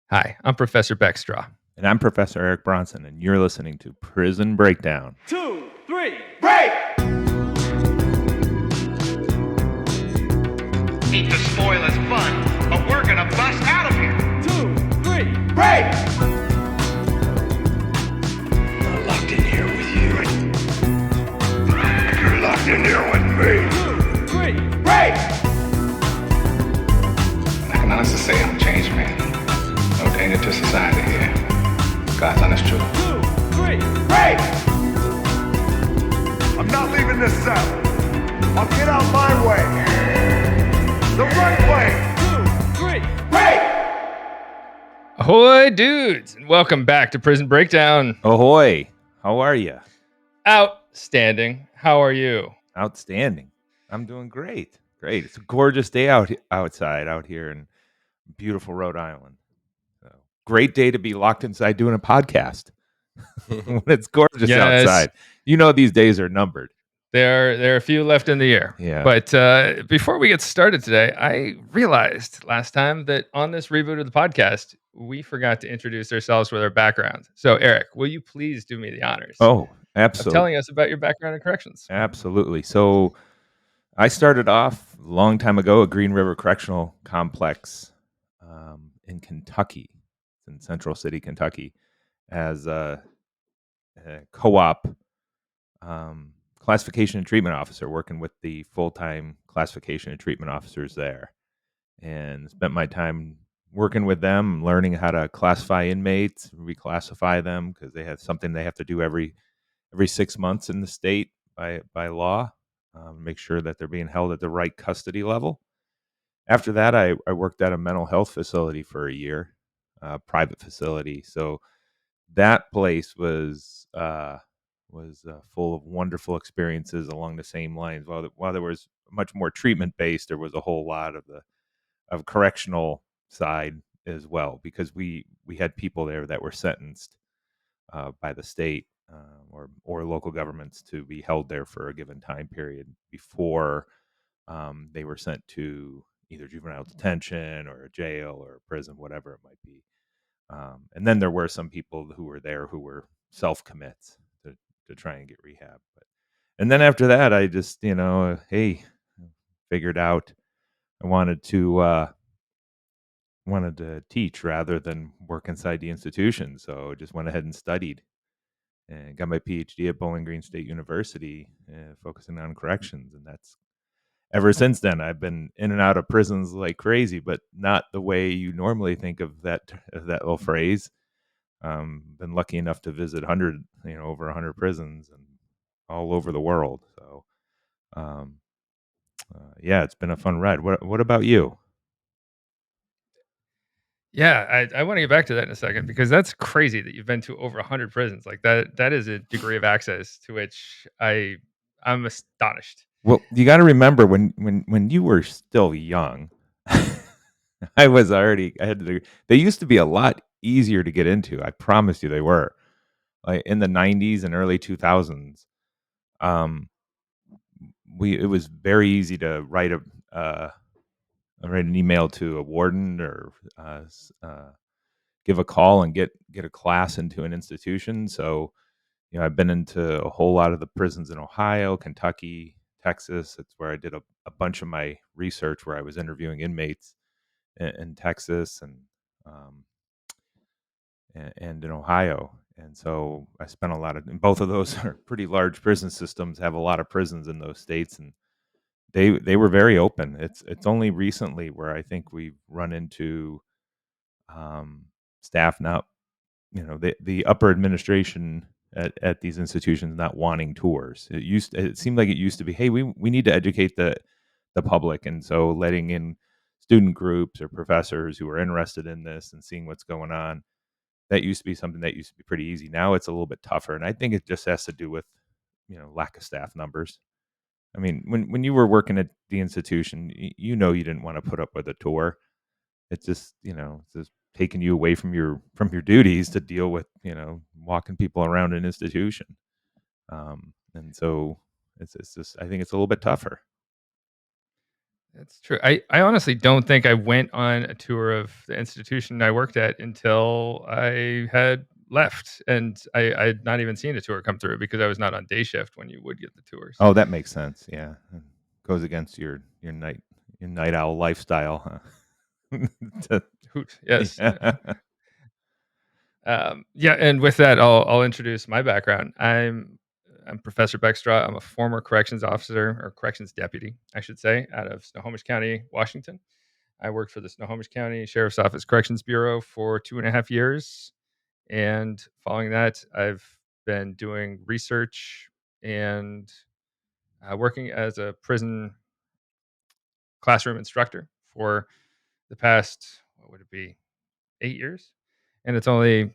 Hi, I'm Professor Beck Strah. And I'm Professor Eric Bronson, and you're listening to Prison Breakdown. 2, 3, break! Hate to spoil his fun, but we're gonna bust out of here. 2, 3, break! I'm locked in here with you. You're locked in here with me. 2, 3, break! I can honestly say I'm a changed man. No danger to society here. God's honest truth. 2, 3, break! I'm not leaving this cell. I'll get out my way. The right way. 2, 3, break! Ahoy, dudes, and welcome back to Prison Breakdown. Ahoy! How are you? Outstanding. How are you? Outstanding. I'm doing great. Great. It's a gorgeous day outside out here in beautiful Rhode Island. So, great day to be locked inside doing a podcast when it's gorgeous Yes. outside. You know these days are numbered. There are a few left in the year. Yeah. But before we get started today, I realized last time that on this reboot of the podcast, we forgot to introduce ourselves with our background. So, Eric, will you please do me the honors Oh, of absolutely. telling us about your background in corrections? Absolutely. So I started off a long time ago at Green River Correctional Complex in Kentucky, in Central City, Kentucky, as a co-op classification and treatment officer, working with the full-time classification and treatment officers there, and spent my time working with them, learning how to classify inmates, reclassify them, because they have something they have to do every 6 months in the state by law. Make sure that they're being held at the right custody level. After that, I worked at a mental health facility for a year, private facility. So that place was full of wonderful experiences along the same lines. While there was much more treatment based, there was a whole lot of correctional side as well, because we had people there that were sentenced by the state or local governments to be held there for a given time period before they were sent to either juvenile detention or a jail or a prison, whatever it might be. And then there were some people who were there who were self-commits to try and get rehab. And then after that, I just, figured out I wanted to teach rather than work inside the institution. So just went ahead and studied and got my PhD at Bowling Green State University, focusing on corrections. And that's ever since then. I've been in and out of prisons like crazy, but not the way you normally think of that little phrase. Been lucky enough to visit over 100 prisons and all over the world. So, yeah, it's been a fun ride. What about you? Yeah, I want to get back to that in a second because that's crazy that you've been to over 100 prisons. Like that is a degree of access to which I'm astonished. Well, you got to remember when you were still young, I had to. They used to be a lot easier to get into. I promise you, they were. Like in the 90s and early 2000s, um, it was very easy to write an email to a warden or give a call and get a class into an institution. So, I've been into a whole lot of the prisons in Ohio, Kentucky, Texas. It's where I did a bunch of my research, where I was interviewing inmates in Texas um, and in Ohio. And so I spent and both of those are pretty large prison systems, have a lot of prisons in those states, and they were very open. It's only recently where I think we've run into staff not, the upper administration at these institutions not wanting tours. It seemed like it used to be, hey, we need to educate the public, and so letting in student groups or professors who are interested in this and seeing what's going on. That used to be something that used to be pretty easy. Now it's a little bit tougher, and I think it just has to do with lack of staff numbers. I mean, when you were working at the institution, you didn't want to put up with a tour. It's just it's just taking you away from your duties to deal with walking people around an institution, and so it's just, I think it's a little bit tougher. That's true. I honestly don't think I went on a tour of the institution I worked at until I had left, and I'd not even seen a tour come through because I was not on day shift when you would get the tours. Oh, that makes sense. Yeah, goes against your night owl lifestyle, huh? To- Hoot, yes. yeah. Yeah, and with that, I'll introduce my background. I'm Professor Beck Strah. I'm a former corrections officer or corrections deputy, I should say, out of Snohomish County, Washington. I worked for the Snohomish County Sheriff's Office Corrections Bureau for 2.5 years. And following that, I've been doing research and working as a prison classroom instructor for the past, what would it be, 8 years. And it's only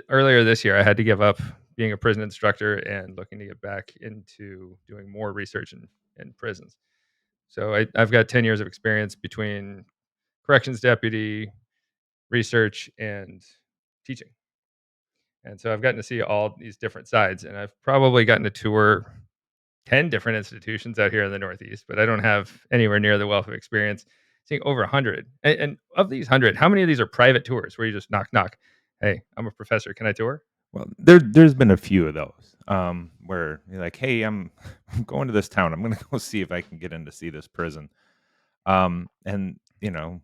earlier this year I had to give up being a prison instructor and looking to get back into doing more research in prisons. So I've got 10 years of experience between corrections deputy, research, and teaching. And so I've gotten to see all these different sides, and I've probably gotten to tour 10 different institutions out here in the Northeast, but I don't have anywhere near the wealth of experience seeing over 100. And of these 100, how many of these are private tours where you just knock, knock? Hey, I'm a professor. Can I tour? Well, there's been a few of those where you're like, hey, I'm going to this town. I'm going to go see if I can get in to see this prison. And you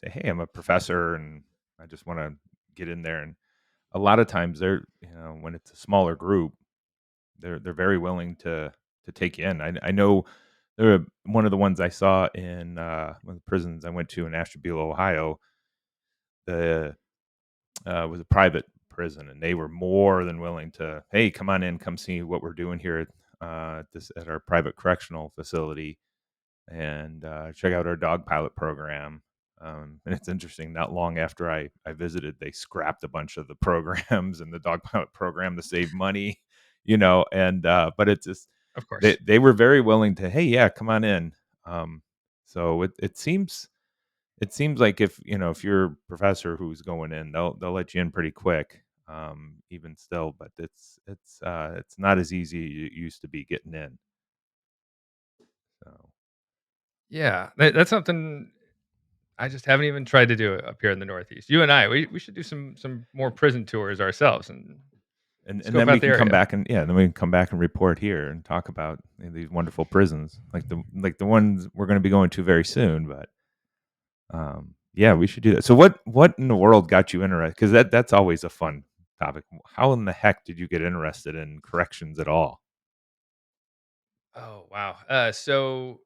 say, hey, I'm a professor, and I just want to get in there. And a lot of times, when it's a smaller group, they're very willing to take you in. I know one of the ones I saw in one of the prisons I went to in Ashtabula, Ohio. The was a private prison, and they were more than willing to, hey, come on in, come see what we're doing here at our private correctional facility, and check out our dog pilot program. And it's interesting. Not long after I visited, they scrapped a bunch of the programs and the dog pilot program to save money, And but it's just Of they course. they were very willing to, hey, yeah, come on in. So it seems like if you're a professor who's going in, they'll let you in pretty quick, even still. But it's not as easy as it used to be getting in. So Yeah, that's something I just haven't even tried to do it up here in the Northeast. You and I, we should do some more prison tours ourselves and and scope then out we the can come area. back and report here and talk about these wonderful prisons like the ones we're going to be going to very soon. But yeah, we should do that. So what in the world got you interested? Because that's always a fun topic. How in the heck did you get interested in corrections at all? Oh wow. So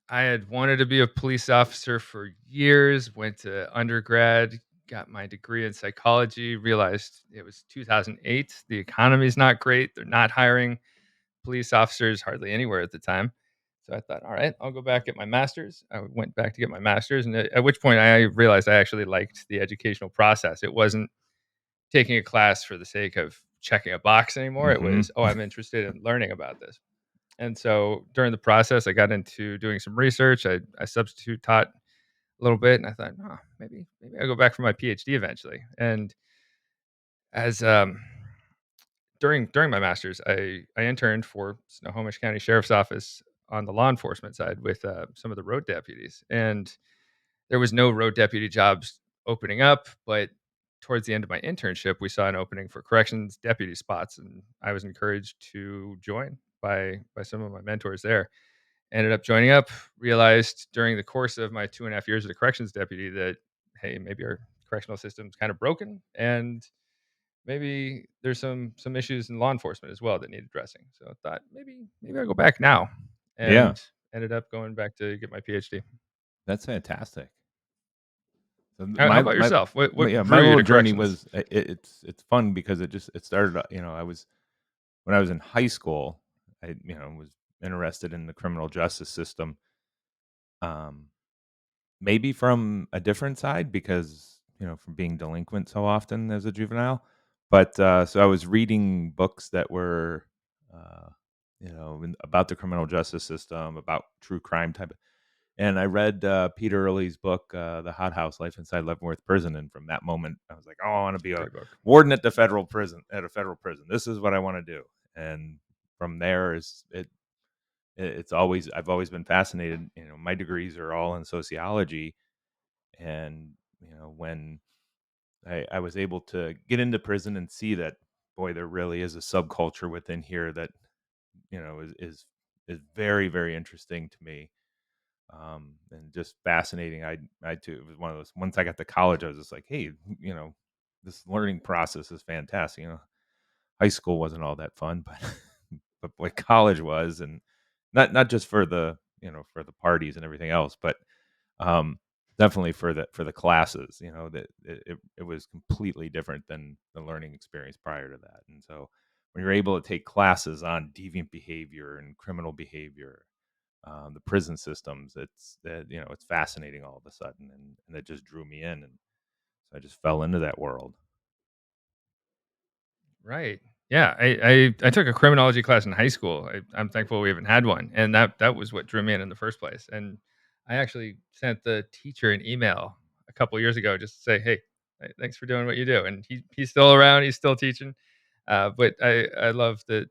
I had wanted to be a police officer for years, went to undergrad, got my degree in psychology, realized it was 2008. The economy's not great. They're not hiring police officers hardly anywhere at the time. So I thought, all right, I'll go back get my master's. I went back to get my master's, and at which point I realized I actually liked the educational process. It wasn't taking a class for the sake of checking a box anymore. It Hmm. was, oh, I'm interested in learning about this. And so during the process, I got into doing some research. I substitute taught a little bit, and I thought, oh, maybe I'll go back for my PhD eventually. And as during my master's, I interned for Snohomish County Sheriff's Office on the law enforcement side with some of the road deputies, and there was no road deputy jobs opening up. But towards the end of my internship, we saw an opening for corrections deputy spots, and I was encouraged to join by some of my mentors there. Ended up joining up, realized during the course of my 2.5 years as a corrections deputy that, hey, maybe our correctional system's kind of broken, and maybe there's some issues in law enforcement as well that need addressing. So I thought maybe I'll go back now, Yeah, and ended up going back to get my PhD. that's fantastic. So How about yourself? What yeah, my drew you little to journey corrections? was it's fun because it started. I was when I was in high school. I was interested in the criminal justice system. Um, Maybe from a different side because from being delinquent so often as a juvenile. But so I was reading books that were, uh, about the criminal justice system, about true crime type. And I read Peter Early's book, The Hot House: Life Inside Leavenworth Prison, and from that moment, I was like, "Oh, I want to be a Great book. warden at a federal prison. This is what I want to do." And from there, is it I've always been fascinated. My degrees are all in sociology, and when I was able to get into prison and see that, boy, there really is a subculture within here that is very, very interesting to me, and just fascinating. I too, it was one of those. Once I got to college, I was just like, hey, this learning process is fantastic. High school wasn't all that fun, but but boy, college was, and not just for the for the parties and everything else, but um, definitely for the classes. That it was completely different than the learning experience prior to that. And so when you're able to take classes on deviant behavior and criminal behavior, the prison systems, it's fascinating all of a sudden, and it just drew me in, and so I just fell into that world. Right. Yeah. I took a criminology class in high school. I'm thankful we even had one, and that was what drew me in the first place. And I actually sent the teacher an email a couple years ago just to say, "Hey, thanks for doing what you do." And he's still around. He's still teaching. But I love that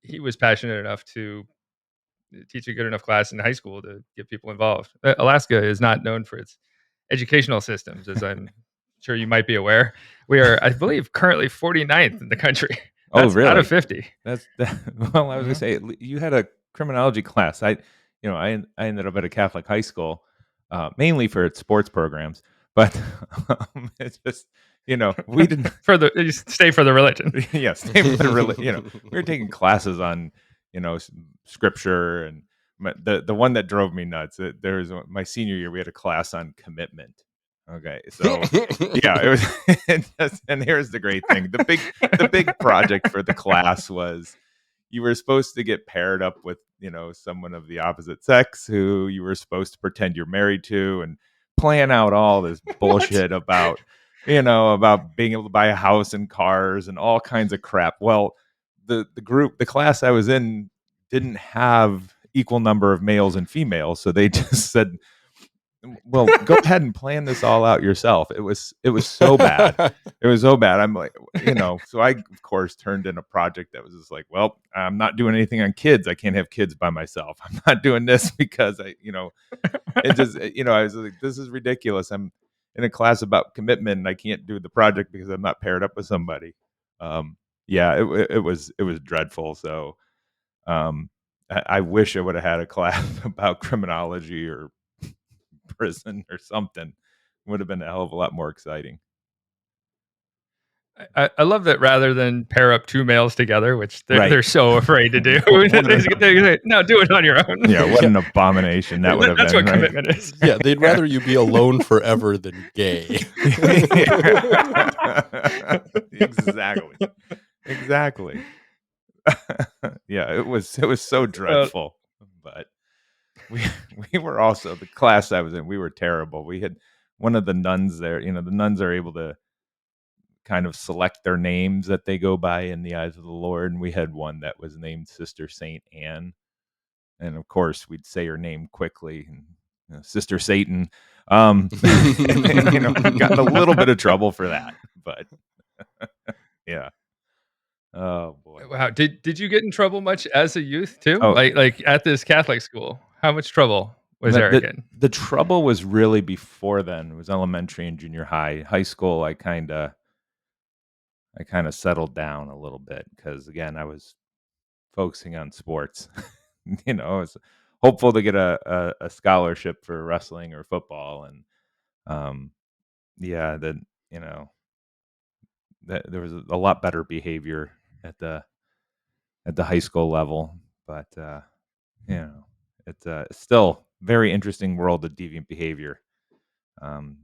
he was passionate enough to teach a good enough class in high school to get people involved. Alaska is not known for its educational systems, as I'm sure you might be aware. We are, I believe, currently 49th in the country. Oh, That's out of really? 50. That's well, I was gonna Mhm. say you had a criminology class. I ended up at a Catholic high school, mainly for its sports programs, but it's just we didn't. For the you stay for the religion. Yes, they literally, we were taking classes on scripture, and the one that drove me nuts. There was my senior year, we had a class on commitment. Okay, so yeah, it was, and here's the great thing: the big project for the class was you were supposed to get paired up with someone of the opposite sex who you were supposed to pretend you're married to, and plan out all this What? bullshit about being able to buy a house and cars and all kinds of crap. Well, the class I was in didn't have equal number of males and females, so they just said, well, go ahead and plan this all out yourself. It was so bad. It was so bad. I'm like, so I of course turned in a project that was just like, well, I'm not doing anything on kids. I can't have kids by myself. I'm not doing this because it just, I was like, this is ridiculous. I'm in a class about commitment and I can't do the project because I'm not paired up with somebody. Um, yeah, it was dreadful. So, I wish I would have had a class about criminology or prison or something. Would have been a hell of a lot more exciting. I love that rather than pair up two males together, which Right. they're so afraid to do. What they an- say, no, do it on your own. Yeah, what Yeah. an abomination that would have That's been, what right? commitment is. Yeah, they'd rather you be alone forever than gay. Exactly. Exactly. Yeah, it was so dreadful. But we we were also, the class I was in, we were terrible. We had one of the nuns there, the nuns are able to kind of select their names that they go by in the eyes of the Lord, and we had one that was named Sister Saint Anne, and of course we'd say her name quickly, and Sister Satan. And, got in a little bit of trouble for that, but yeah. Oh boy. Wow. Did you get in trouble much as a youth too? Oh, Like at this Catholic school? How much trouble was the, Eric the in? the trouble was really before then. It was elementary and junior high. High school, I kind of settled down a little bit because again, I was focusing on sports. I was hopeful to get a scholarship for wrestling or football, and um, yeah, you know that there was a lot better behavior at the high school level, but you know, it's still very interesting world of deviant behavior.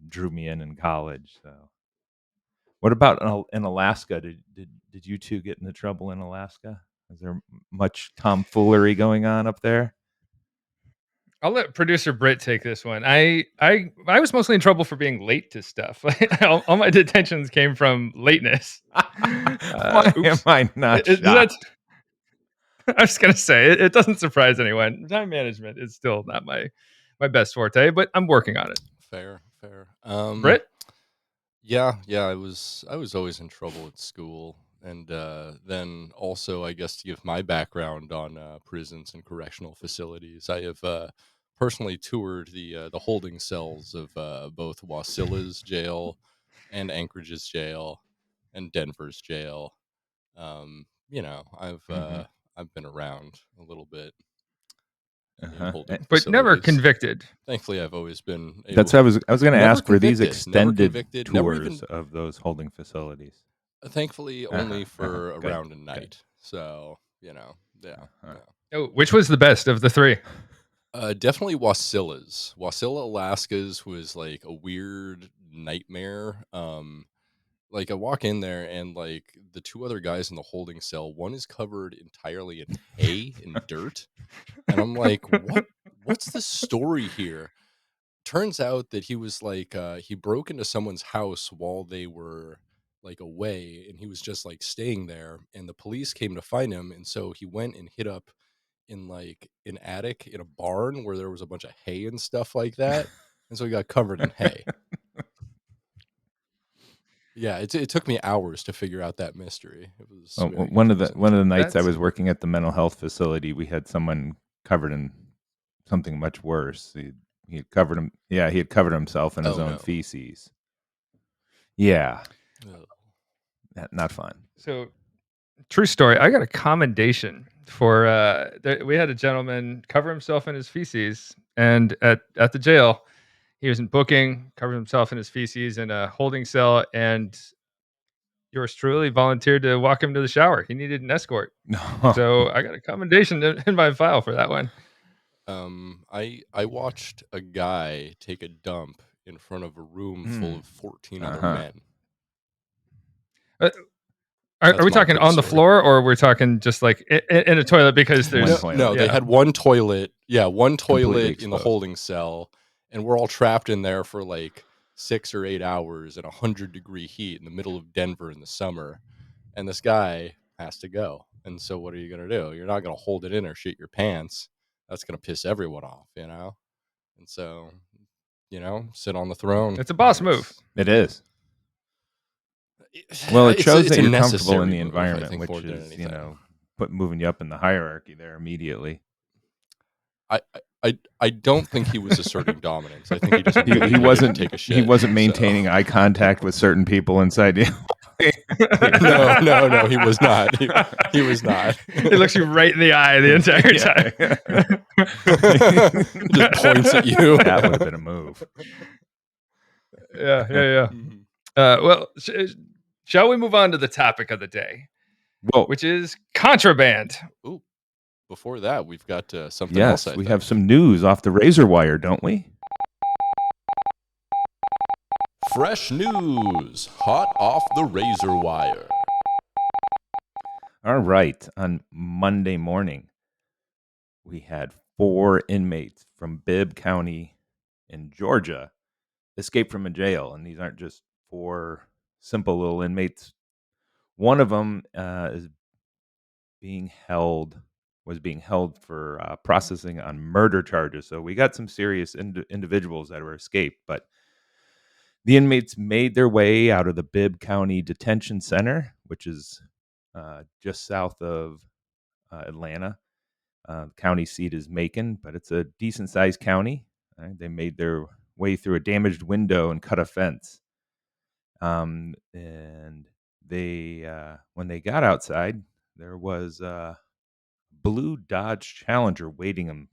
Drew me in college. So, what about in Alaska? Did you two get into trouble in Alaska? Is there much tomfoolery going on up there? I'll let producer Britt take this one. I was mostly in trouble for being late to stuff. All my detentions came from lateness. Why am Oops. I not Does that shocked? I was gonna say it doesn't surprise anyone. Time management is still not my best forte, but I'm working on it. Fair, fair. Britt? Yeah, I was always in trouble at school. And then also, I guess, to give my background on prisons and correctional facilities, I have personally toured the holding cells of both Wasilla's jail and Anchorage's jail and Denver's jail. Mhm. I've been around a little bit in Uh-huh. holding But never facilities. convicted. Thankfully, I've always been able. That's I was going to Never ask, were these convicted, never extended convicted, never tours even. of those holding facilities? Thankfully, only for Good. around a Good. night. So yeah, Uh-huh. yeah. Oh, which was the best of the three? Definitely Wasilla's. Wasilla, Alaska's was like a weird nightmare. Like I walk in there and like the two other guys in the holding cell, one is covered entirely in hay and dirt, and I'm like, what's the story here? Turns out that he was like he broke into someone's house while they were like away, and he was just like staying there, and the police came to find him, and so he went and hid up in like an attic in a barn where there was a bunch of hay and stuff like that, and so he got covered in hay. Yeah, it took me hours to figure out that mystery. It was Well, very one of the confusing. nights I That's was working at the mental health facility, we had someone covered in something much worse. He had covered him. Yeah, he had covered himself in his Oh own no. feces. Yeah, Ugh. not fun. so true story. I got a commendation for we had a gentleman cover himself in his feces, and at the jail, he was in booking, covered himself in his feces in a holding cell, and yours truly volunteered to walk him to the shower. He needed an escort, No. so I got a commendation in my file for that one. I watched a guy take a dump in front of a room full of 14 other Uh-huh. men. Uh, Are That's we my talking prison on the story. floor, or we're talking just like in a toilet? Because One there's toilet. No, they yeah. had one toilet. Yeah, one Completely toilet in the exposed. holding cell, and we're all trapped in there for like 6 or 8 hours in 100-degree heat in the middle of Denver in the summer. And this guy has to go. And so what are you going to do? You're not going to hold it in or shit your pants. That's going to piss everyone off, you know? And so, sit on the throne. It's a boss move. It is. Well, it shows it's that a you're comfortable in necessary the move, I environment, think, more which than is, anything. moving you up in the hierarchy there immediately. I don't think he was asserting dominance. I think he just really He needed wasn't. to take a shit. He wasn't maintaining eye contact with certain people inside you. No, he was not. He was not. He looks you right in the eye the entire time. Just points at you. That would have been a move. Yeah. Mhm. Well, shall we move on to the topic of the day, Well, which is contraband? Ooh, before that, we've got something yes, else. we have some news off the razor wire, don't we? Fresh news, hot off the razor wire. All right. On Monday morning, we had 4 inmates from Bibb County in Georgia escape from a jail. And these aren't just 4 simple little inmates. One of them was being held for processing on murder charges. So we got some serious individuals that were escaped. But the inmates made their way out of the Bibb County Detention Center, which is just south of Atlanta. County seat is Macon, but it's a decent-sized county. Right? They made their way through a damaged window and cut a fence. And they, when they got outside, there was a blue Dodge Challenger waiting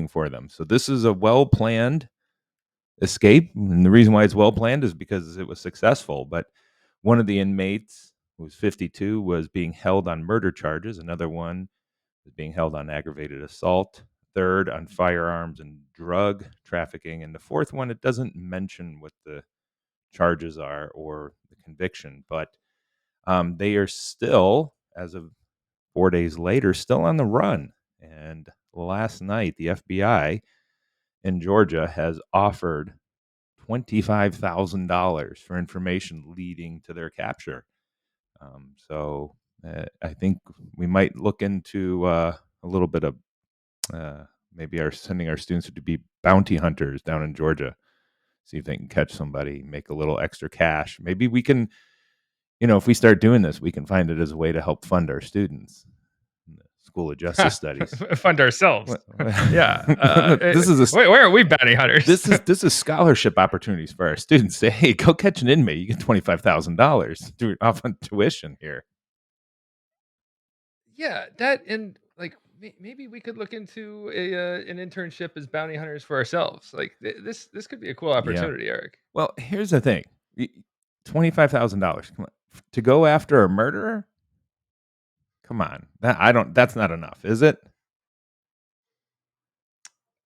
for them. So this is a well-planned escape, and the reason why it's well-planned is because it was successful. But one of the inmates, who was 52, was being held on murder charges. Another one is being held on aggravated assault. Third, on firearms and drug trafficking. And the fourth one, it doesn't mention what the charges are or the conviction, but they are still, as of 4 days later, still on the run. And last night, the FBI in Georgia has offered $25,000 for information leading to their capture. So I think we might look into a little bit of maybe sending our students to be bounty hunters down in Georgia. See if they can catch somebody, make a little extra cash. Maybe we can if we start doing this, we can find it as a way to help fund our students in the School of Justice Studies. Fund ourselves. Yeah. This is where are we bounty hunters? this is scholarship opportunities for our students. Say, hey, go catch an inmate. You get $25,000 off on tuition here. Yeah, that and like maybe we could look into an internship as bounty hunters for ourselves. Like this could be a cool opportunity, Eric. Well, here's the thing: $25,000 to go after a murderer. Come on, that's not enough, is it?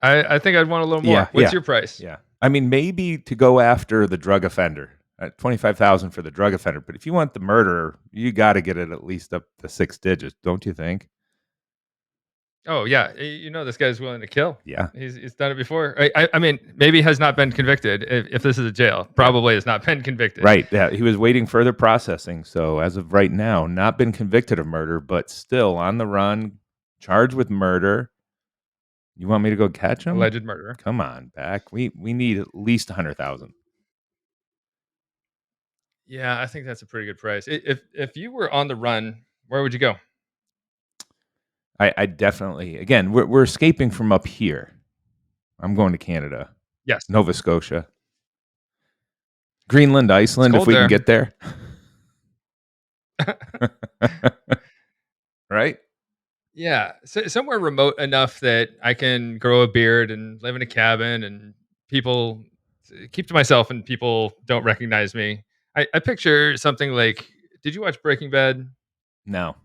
I think I'd want a little more. What's your price? Yeah, I mean, maybe to go after the drug offender, $25,000 for the drug offender. But if you want the murderer, you got to get it at least up to 6 digits, don't you think? Oh yeah, this guy's willing to kill. Yeah, he's done it before. I mean, maybe has not been convicted. If this is a jail, probably has not been convicted. Right. Yeah, he was waiting further processing. So as of right now, not been convicted of murder, but still on the run, charged with murder. You want me to go catch him? Alleged murderer. Come on, Beck. We need at least 100,000. Yeah, I think that's a pretty good price. If you were on the run, where would you go? I definitely. Again, we're escaping from up here. I'm going to Canada. Yes, Nova Scotia, Greenland, Iceland. If we can get there, right? Yeah, so somewhere remote enough that I can grow a beard and live in a cabin, and people keep to myself, and people don't recognize me. I picture something like, did you watch Breaking Bad? No.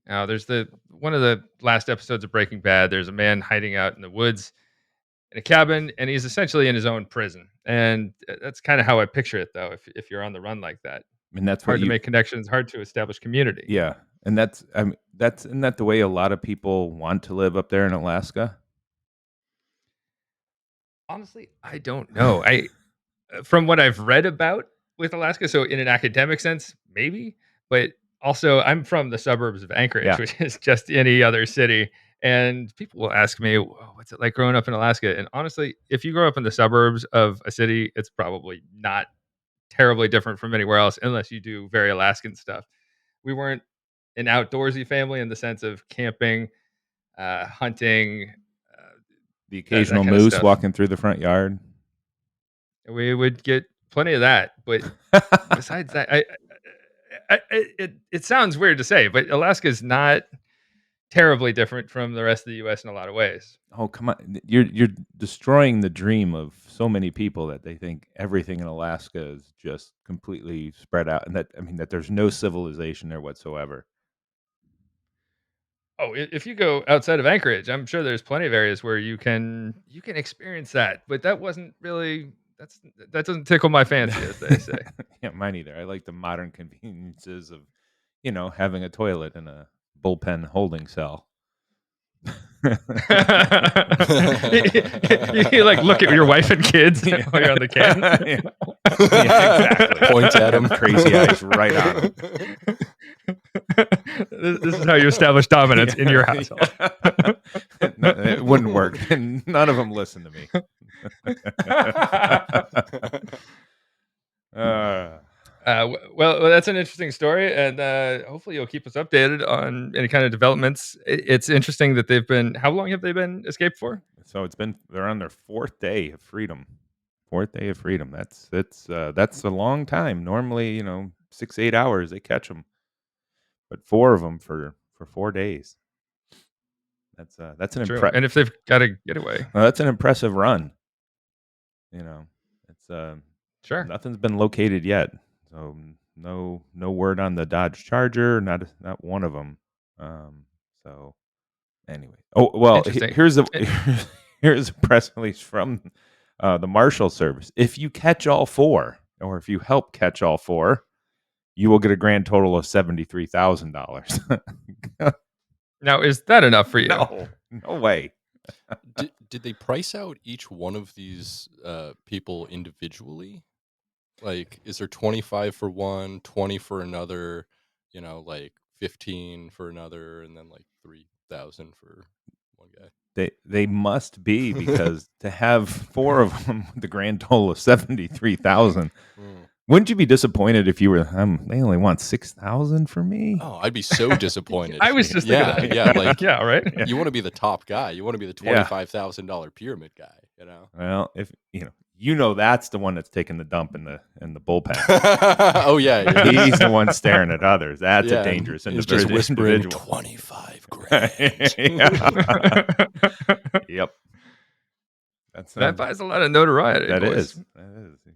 Now, there's one of the last episodes of Breaking Bad. There's a man hiding out in the woods in a cabin, and he's essentially in his own prison. And that's kind of how I picture it, though. If you're on the run like that, and that's hard to make connections, hard to establish community. Yeah, and isn't that the way a lot of people want to live up there in Alaska? Honestly, I don't know. From what I've read about with Alaska, so in an academic sense, maybe, but also I'm from the suburbs of Anchorage, which is just any other city. And people will ask me, what's it like growing up in Alaska? And honestly, if you grow up in the suburbs of a city, it's probably not terribly different from anywhere else, unless you do very Alaskan stuff. We weren't an outdoorsy family in the sense of camping, hunting, the occasional moose walking through the front yard. We would get plenty of that, but besides that, it sounds weird to say, but Alaska is not terribly different from the rest of the U.S. in a lot of ways. Oh, come on. You're destroying the dream of so many people that they think everything in Alaska is just completely spread out, and that there's no civilization there whatsoever. Oh, if you go outside of Anchorage, I'm sure there's plenty of areas where you can experience that, but that wasn't really that doesn't tickle my fancy, as they say. Yeah, mine either. I like the modern conveniences of, having a toilet and a bullpen holding cell. You like look at your wife and kids while you're on the can. Yeah, exactly. Point at them, crazy eyes right on them. This is how you establish dominance in your household. No, it wouldn't work. None of them listen to me. Well, that's an interesting story, and hopefully you'll keep us updated on any kind of developments. It's interesting that they've been. How long have they been escaped for? So they're on their 4th day of freedom. 4th day of freedom. That's a long time. Normally, 6-8 hours they catch them, but 4 of them for 4 days. That's an impressive. And if they've got a getaway, well, that's an impressive run. It's sure. Nothing's been located yet, so no word on the Dodge Charger. Not one of them. So anyway, here's a press release from the Marshal Service. If you catch all 4, or if you help catch all 4, you will get a grand total of $73,000. Now, is that enough for you? No way. Did they price out each one of these people individually? Like, is there 25 for one, 20 for another, like 15 for another, and then like 3,000 for one guy? They must be, because to have 4 of them with the grand total of 73,000, Wouldn't you be disappointed if you were? They only want 6,000 for me. Oh, I'd be so disappointed. I was just thinking Yeah, that. yeah, like Yeah, right. you want to be the top guy. You want to be the Yeah. $25,000 pyramid guy. You know. Well, if that's the one that's taking the dump in the bullpen. Oh yeah, He's the one staring at others. That's a dangerous He's just whispering individual. 25 grand. Yeah. Yep. That buys a lot of notoriety. That boys. is.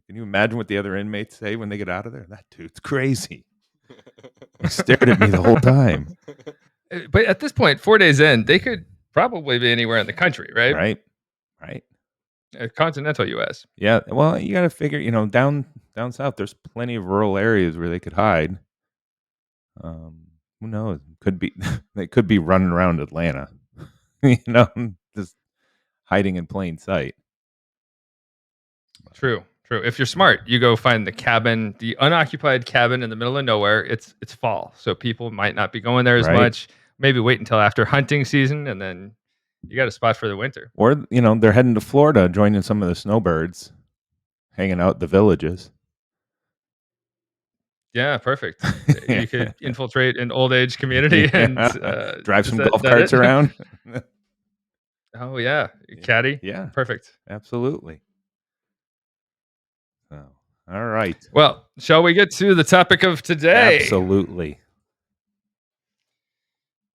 Can you imagine what the other inmates say when they get out of there? That dude's crazy. He stared at me the whole time. But at this point, 4 days in, they could probably be anywhere in the country, right? Right. Continental U.S. Yeah. Well, you got to figure, down south, there's plenty of rural areas where they could hide. Who knows? They could be running around Atlanta, just hiding in plain sight. True. If you're smart, you go find the unoccupied cabin in the middle of nowhere. It's fall, so people might not be going there as Right. much. Maybe wait until after hunting season, and then you got a spot for the winter. Or, they're heading to Florida, joining some of the snowbirds, hanging out at the villages. Yeah, perfect. You could infiltrate an old age community and drive some golf carts around. Oh yeah, caddy. Yeah, perfect. Absolutely. So, all right. Well, shall we get to the topic of today? Absolutely.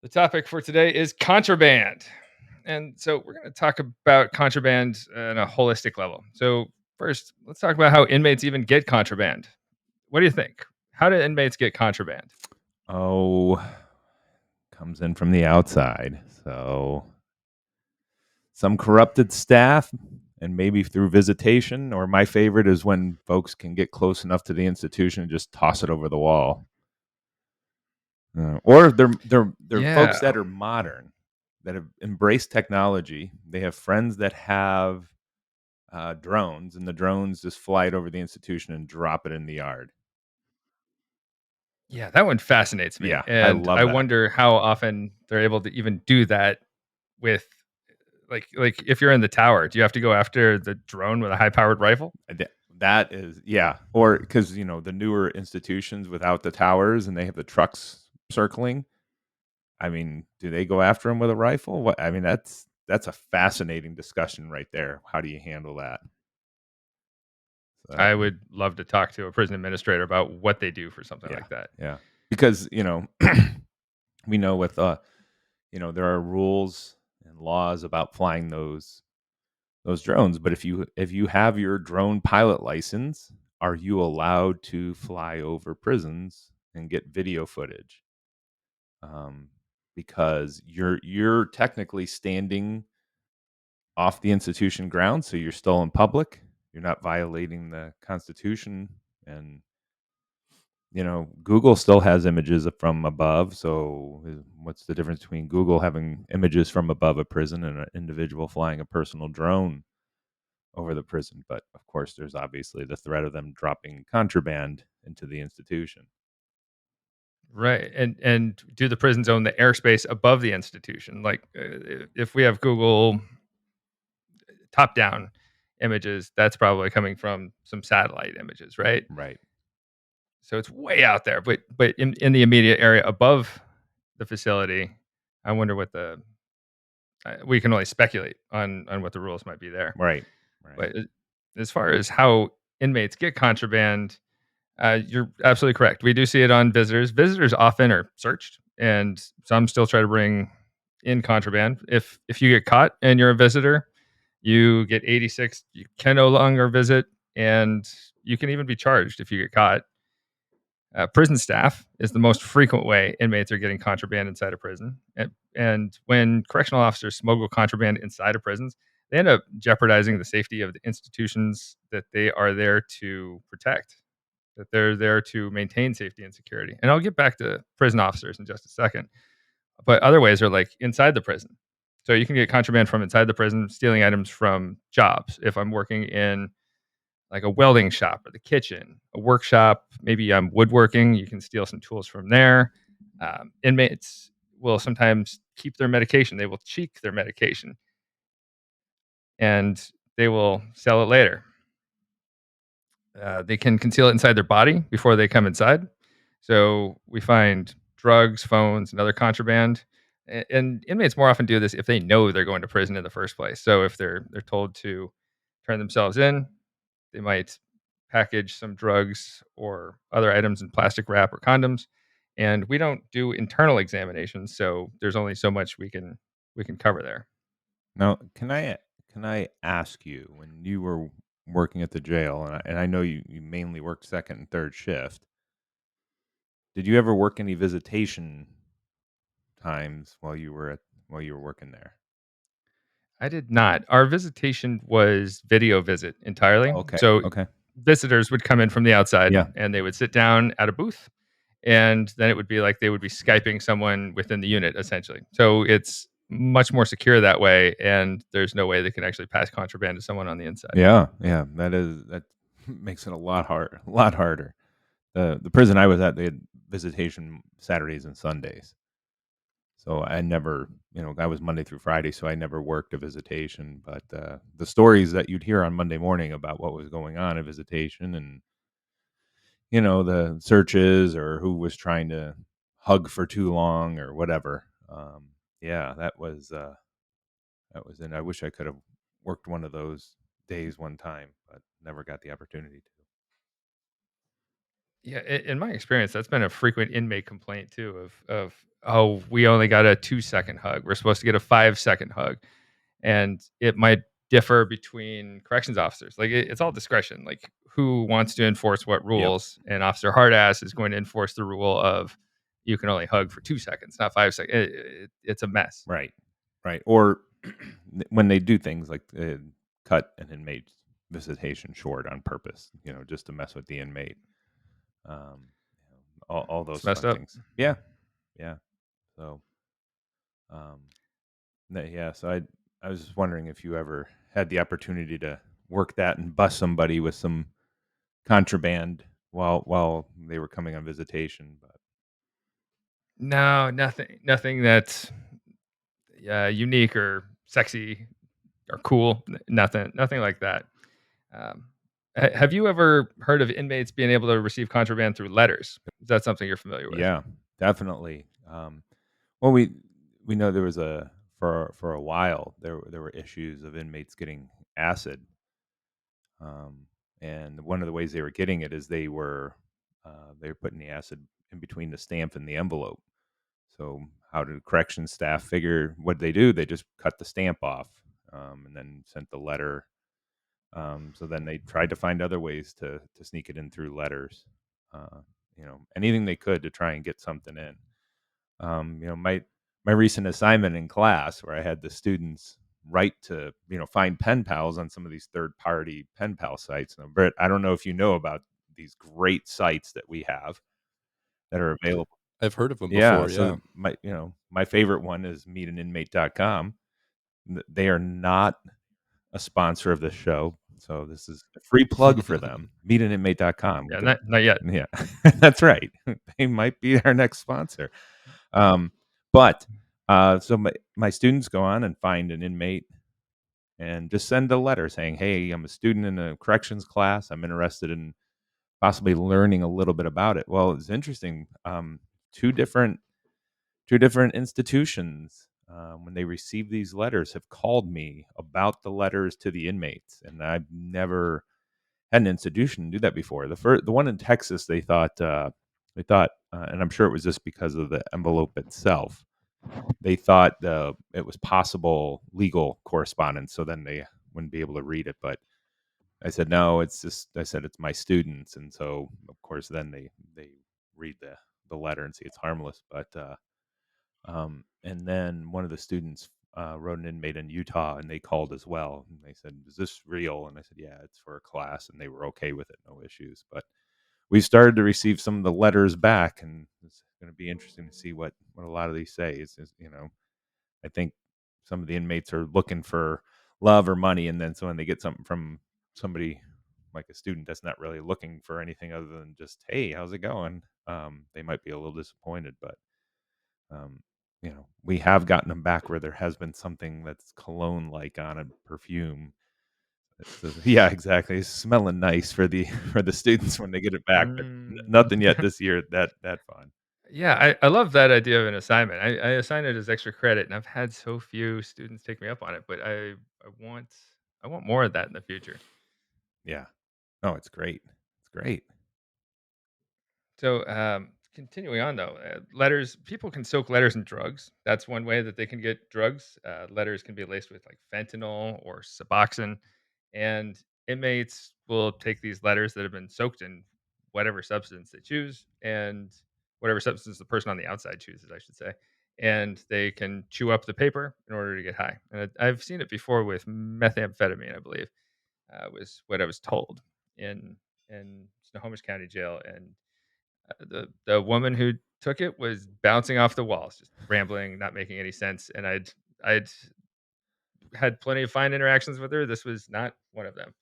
The topic for today is contraband. And so we're going to talk about contraband on a holistic level. So first, let's talk about how inmates even get contraband. What do you think? How do inmates get contraband? Oh, comes in from the outside. So some corrupted staff, and maybe through visitation, or my favorite is when folks can get close enough to the institution and just toss it over the wall. Or they're folks that are modern, that have embraced technology. They have friends that have drones, and the drones just fly it over the institution and drop it in the yard. Yeah, that one fascinates me. Yeah, and I love that. wonder how often they're able to even do that with, like if you're in the tower, do you have to go after the drone with a high-powered rifle? That is, yeah. Or because, the newer institutions without the towers and they have the trucks circling. I mean, do they go after them with a rifle? What? I mean, that's a fascinating discussion right there. How do you handle that? I would love to talk to a prison administrator about what they do for something like that. Yeah. Because, we know with, there are rules and laws about flying those drones. But if you have your drone pilot license, are you allowed to fly over prisons and get video footage? Because you're technically standing off the institution grounds, so you're still in public. You're not violating the Constitution, and Google still has images from above. So what's the difference between Google having images from above a prison and an individual flying a personal drone over the prison? But of course, there's obviously the threat of them dropping contraband into the institution. Right. And do the prisons own the airspace above the institution? Like if we have Google top down images, that's probably coming from some satellite images, right? Right. So it's way out there, but in the immediate area above the facility, I wonder what we can only speculate on what the rules might be there. Right. But as far as how inmates get contraband, you're absolutely correct. We do see it on visitors. Visitors often are searched, and some still try to bring in contraband. If you get caught and you're a visitor, you get 86. You can no longer visit, and you can even be charged if you get caught. Prison staff is the most frequent way inmates are getting contraband inside a prison. And when correctional officers smuggle contraband inside of prisons, they end up jeopardizing the safety of the institutions that they are there to protect, that they're there to maintain safety and security. And I'll get back to prison officers in just a second. But other ways are like inside the prison. So you can get contraband from inside the prison, stealing items from jobs. If I'm working in like a welding shop or the kitchen, a workshop, maybe I'm woodworking, you can steal some tools from there. Inmates will sometimes keep their medication. They will cheek their medication and they will sell it later. They can conceal it inside their body before they come inside. So we find drugs, phones, and other contraband. And inmates more often do this if they know they're going to prison in the first place. So if they're told to turn themselves in, they might package some drugs or other items in plastic wrap or condoms. And we don't do internal examinations, so there's only so much we can cover there. Now, can I ask you, when you were working at the jail, and I know you mainly worked second and third shift, did you ever work any visitation times while you were working there? I did not. Our visitation was video visit entirely. Okay. So Okay. visitors would come in from the outside Yeah. and they would sit down at a booth, and then it would be like they would be Skyping someone within the unit essentially. So it's much more secure that way, and there's no way they can actually pass contraband to someone on the inside. Yeah. Yeah. That makes it a lot harder. The prison I was at, they had visitation Saturdays and Sundays. So I never, I was Monday through Friday, so I never worked a visitation. But the stories that you'd hear on Monday morning about what was going on at visitation, and the searches, or who was trying to hug for too long or whatever. Yeah, that was, and I wish I could have worked one of those days one time, but never got the opportunity to. Yeah, in my experience, that's been a frequent inmate complaint too of oh, we only got a 2-second hug. We're supposed to get a 5-second hug. And it might differ between corrections officers. Like it's all discretion. Like who wants to enforce what Yep. rules? And Officer Hardass is going to enforce the rule of you can only hug for 2 seconds, not 5 seconds. It's a mess. Right. Right. Or when they do things like cut an inmate's visitation short on purpose, just to mess with the inmate. Um, all It's those messed fun up. things. Yeah. Yeah. So, um, yeah. So I was just wondering if you ever had the opportunity to work that and bust somebody with some contraband while they were coming on visitation. But No, nothing that's unique or sexy or cool. Nothing like that. Um, have you ever heard of inmates being able to receive contraband through letters? Is that something you're familiar with? yeah, definitely. Well, we know there was for a while there were issues of inmates getting acid, um, and one of the ways they were getting it is they were putting the acid in between the stamp and the envelope. So how did corrections staff figure what they do? They just cut the stamp off, and then sent the letter. So then they tried to find other ways to sneak it in through letters, anything they could to try and get something in. My recent assignment in class, where I had the students write to find pen pals on some of these third party pen pal sites. Now, Britt, I don't know if you know about these great sites that we have that are available. I've heard of them Yeah, before. Yeah. so my favorite one is meetaninmate.com. They are not a sponsor of this show, so this is a free plug for them. Meetaninmate.com. Yeah, not yet. Yeah, that's right. They might be our next sponsor. Um, but so my students go on and find an inmate and just send a letter saying, "Hey, I'm a student in a corrections class. I'm interested in possibly learning a little bit about it." Well, it's interesting. Two different two different institutions, when they receive these letters, have called me about the letters to the inmates, and I've never had an institution do that before. The one in Texas, they thought, and I'm sure it was just because of the envelope itself. They thought it was possible legal correspondence, so then they wouldn't be able to read it. But I said no, it's just I said it's my students, and so of course then they read the letter and see it's harmless. But and then one of the students wrote an inmate in Utah, and they called as well. And they said, "Is this real?" And I said, "Yeah, it's for a class," and they were okay with it, no issues. But we started to receive some of the letters back, and it's going to be interesting to see what a lot of these say. I think some of the inmates are looking for love or money, and then so when they get something from somebody like a student that's not really looking for anything other than just, "Hey, how's it going?" They might be a little disappointed, but um, we have gotten them back where there has been something that's cologne like on a perfume. Yeah, exactly. It's smelling nice for the for the students when they get it back, but Mm. nothing yet this year that fun. Yeah, I love that idea of an assignment. I assign it as extra credit, and I've had so few students take me up on it, but I want I want more of that in the future. Yeah. Oh, it's great. It's great. So, continuing on though, letters people can soak letters in drugs. That's one way that they can get drugs. Letters can be laced with like fentanyl or Suboxone, and inmates will take these letters that have been soaked in whatever substance they choose, and whatever substance the person on the outside chooses, I should say, and they can chew up the paper in order to get high. And I've seen it before with methamphetamine, I believe, was what I was told in Snohomish County Jail, and the woman who took it was bouncing off the walls, just rambling, not making any sense, and I'd had plenty of fine interactions with her. This was not one of them.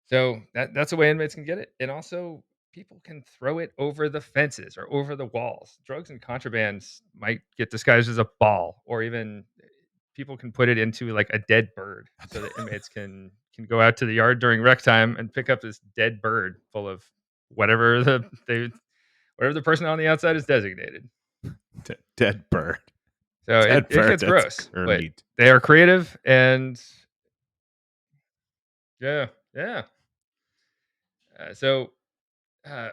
So that's a way inmates can get it, and also people can throw it over the fences or over the walls. Drugs and contrabands might get disguised as a ball, or even people can put it into like a dead bird, so that inmates can go out to the yard during rec time and pick up this dead bird full of whatever whatever the person on the outside is designated. Dead bird. So Dead it bird. gets That's gross, but great. they are creative and yeah, yeah.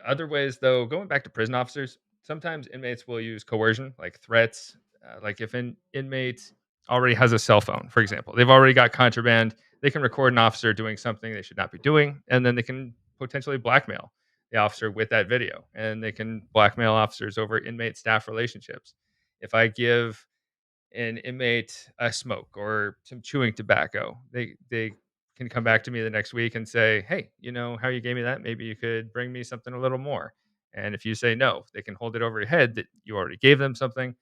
Other ways, though, going back to prison officers, sometimes inmates will use coercion, like threats. Like if an inmate already has a cell phone, for example, they've already got contraband, they can record an officer doing something they should not be doing, and then they can potentially blackmail the officer with that video, and they can blackmail officers over inmate staff relationships. If I give an inmate a smoke or some chewing tobacco, they can come back to me the next week and say, "Hey, you know how you gave me that? Maybe you could bring me something a little more." And if you say no, they can hold it over your head that you already gave them something,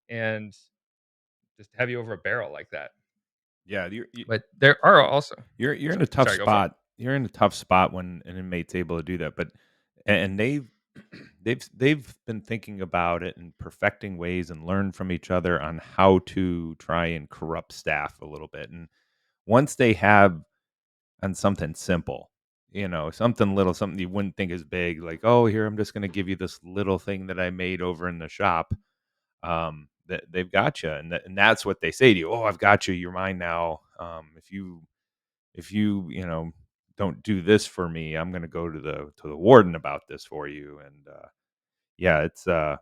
and just have you over a barrel like that. Yeah, But there are also you're in so, a tough sorry, go for it. spot. You're in a tough spot when an inmate's able to do that, but and they've been thinking about it and perfecting ways and learn from each other on how to try and corrupt staff a little bit. And once they have on something simple, something little, something you wouldn't think is big, like, oh, here, I'm just going to give you this little thing that I made over in the shop. That they've got you, and that's what they say to you. Oh, I've got you. You're mine now. If you don't do this for me, I'm going to go to the warden about this for you. And yeah, it's a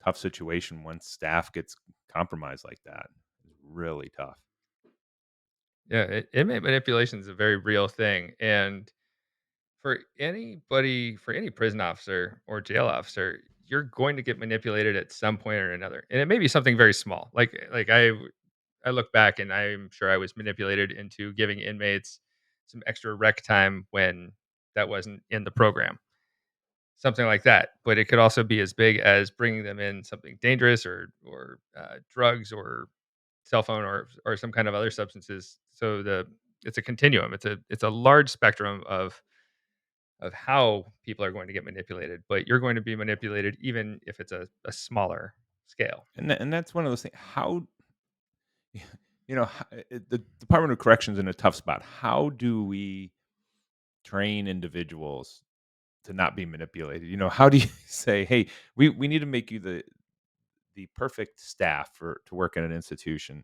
tough situation when staff gets compromised like that. It's really tough. Yeah, inmate manipulation is a very real thing, and for any prison officer or jail officer, you're going to get manipulated at some point or another, and it may be something very small. I look back and I'm sure I was manipulated into giving inmates some extra rec time when that wasn't in the program, something like that. But it could also be as big as bringing them in something dangerous or drugs or cell phone or some kind of other substances. So the it's a continuum. It's a large spectrum of how people are going to get manipulated, but you're going to be manipulated even if it's a smaller scale. And that's one of those things. How the Department of Corrections in a tough spot. How do we train individuals to not be manipulated? How do you say, hey, we need to make you the perfect staff for to work in an institution,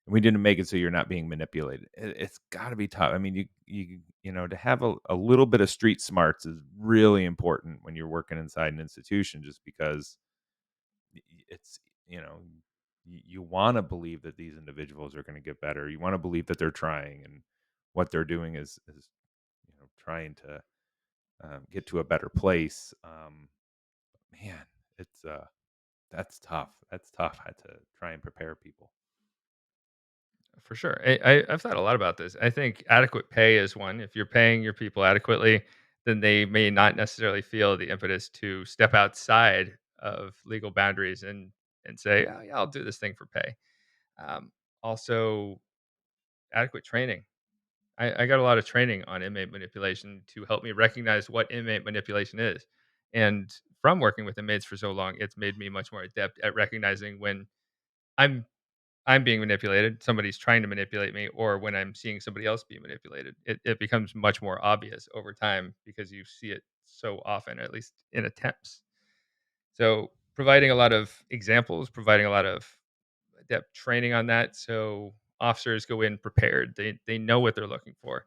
and we didn't make it so you're not being manipulated. It's got to be tough. I mean, to have a little bit of street smarts is really important when you're working inside an institution, just because it's you want to believe that these individuals are going to get better. You want to believe that they're trying, and what they're doing is trying to get to a better place. Man, it's that's tough. That's tough. I had to try and prepare people. For sure. I've thought a lot about this. I think adequate pay is one. If you're paying your people adequately, then they may not necessarily feel the impetus to step outside of legal boundaries and say, "Oh, yeah, I'll do this thing for pay." Um, Also, adequate training. I got a lot of training on inmate manipulation to help me recognize what inmate manipulation is. And from working with inmates for so long, it's made me much more adept at recognizing when I'm I'm being manipulated, somebody's trying to manipulate me, or when I'm seeing somebody else be manipulated. It becomes much more obvious over time because you see it so often, at least in attempts. So providing a lot of examples, providing a lot of depth training on that, so officers go in prepared. They know what they're looking for.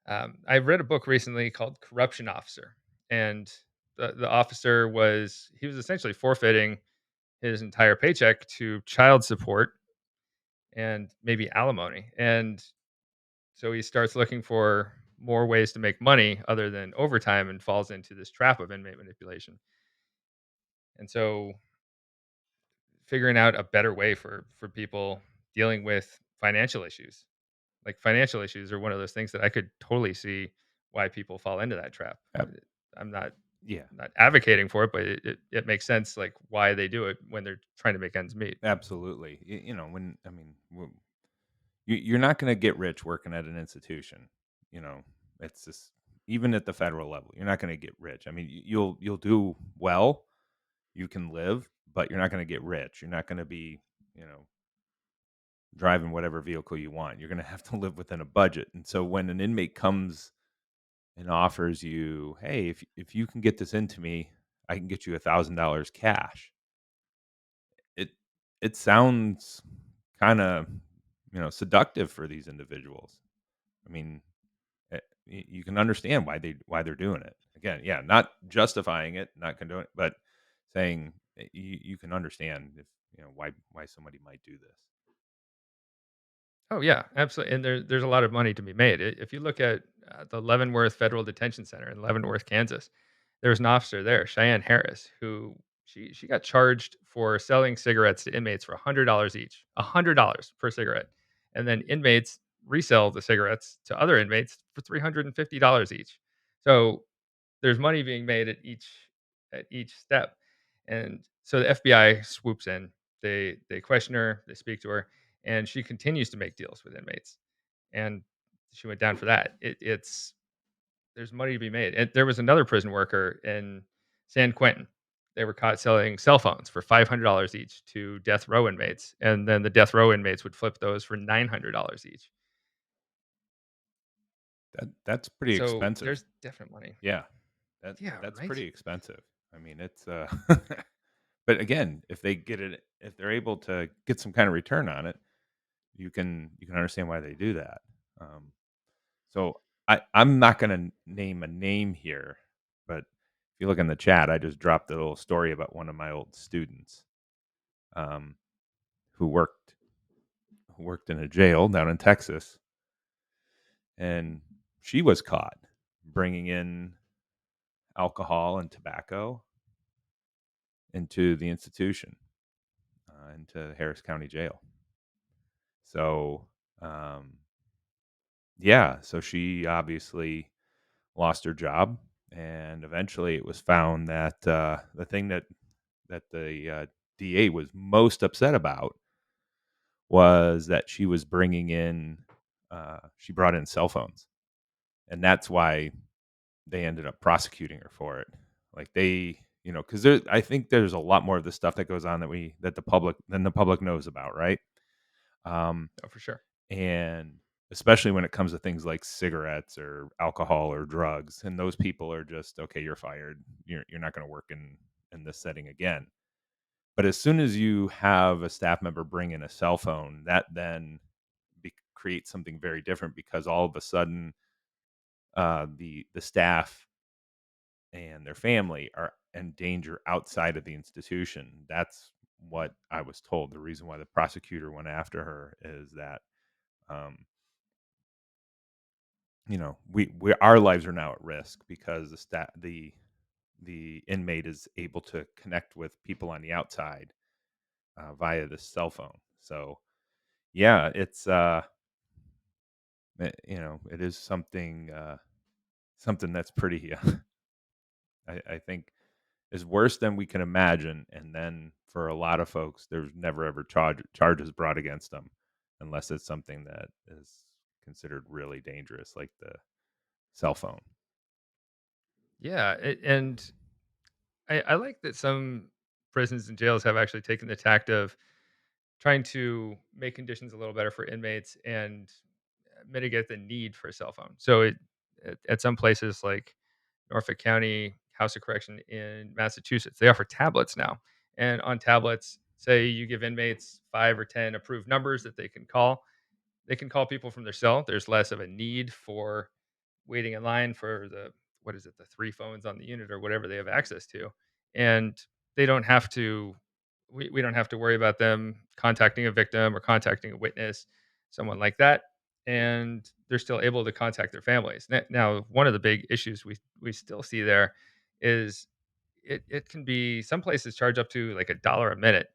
I read a book recently called Corruption Officer, and the officer was essentially forfeiting his entire paycheck to child support and maybe alimony. And so he starts looking for more ways to make money other than overtime and falls into this trap of inmate manipulation. And so figuring out a better way for people dealing with financial issues. Like financial issues are one of those things that I could totally see why people fall into that trap. Ab- I'm not yeah, not advocating for it, but it makes sense like why they do it when they're trying to make ends meet. absolutely. When I mean, you're not going to get rich working at an institution. You know, it's just even at the federal level, you're not going to get rich. I mean, you'll do well, you can live, but you're not going to get rich. You're not going to be, you know, driving whatever vehicle you want. You're going to have to live within a budget. And so when an inmate comes and offers you, "Hey, if you can get this into me, I can get you $1,000 cash." It it sounds kind of, seductive for these individuals. I mean, you can understand why they're doing it. Again, yeah, not justifying it, not condoning it, but saying you can understand if why somebody might do this. Oh yeah, absolutely. And there's a lot of money to be made. If you look at the Leavenworth Federal Detention Center in Leavenworth, Kansas, there was an officer there, Cheyenne Harris, who she got charged for selling cigarettes to inmates for $100 each, $100 per cigarette, and then inmates resell the cigarettes to other inmates for $350 each. So there's money being made at each step. And so the FBI swoops in. They question her, they speak to her, and she continues to make deals with inmates. And she went down for that. It's there's money to be made. And there was another prison worker in San Quentin. They were caught selling cell phones for $500 each to death row inmates, and then the death row inmates would flip those for $900 each. That's pretty So expensive. there's definite money. Yeah, that Yeah, that's right. pretty expensive. I mean, it's but again, if they're able to get some kind of return on it, you can understand why they do that. Um, so I'm not going to name a name here, but if you look in the chat, I just dropped a little story about one of my old students, um, who worked in a jail down in Texas, and she was caught bringing in alcohol and tobacco into the institution, into Harris County Jail. So, um, yeah, so she obviously lost her job, and eventually it was found that the thing that the DA was most upset about was that she was bringing in, she brought in cell phones, and that's why they ended up prosecuting her for it. Like because I think there's a lot more of the stuff that goes on that the public knows about, right? Um, Oh, for sure. and especially when it comes to things like cigarettes or alcohol or drugs, and those people are just okay. You're fired. You're not going to work in this setting again. But as soon as you have a staff member bring in a cell phone, that then creates something very different because all of a sudden, the staff and their family are in danger outside of the institution. That's what I was told. The reason why the prosecutor went after her is that, um, we our lives are now at risk because the inmate is able to connect with people on the outside, via the cell phone. So yeah, it's it is something that's pretty I think is worse than we can imagine. And then for a lot of folks, there's never ever charges brought against them unless it's something that is considered really dangerous, like the cell phone. Yeah, and I like that some prisons and jails have actually taken the tact of trying to make conditions a little better for inmates and mitigate the need for a cell phone. So at some places like Norfolk County House of Correction in Massachusetts, they offer tablets now. And on tablets, say you give inmates 5 or 10 approved numbers that they can call. They can call people from their cell. There's less of a need for waiting in line for the what is it, the 3 phones on the unit or whatever they have access to. And they don't have to we don't have to worry about them contacting a victim or contacting a witness, someone like that. And they're still able to contact their families. Now, one of the big issues we still see there is it can be some places charge up to like $1 a minute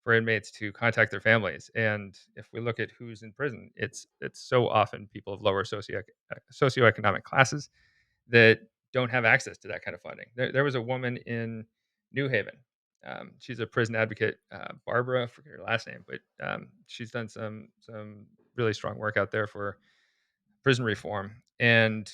for inmates to contact their families. And if we look at who's in prison, it's so often people of lower socioeconomic classes that don't have access to that kind of funding. There was a woman in New Haven. She's a prison advocate, Barbara. I forget her last name, but she's done some really strong work out there for prison reform. And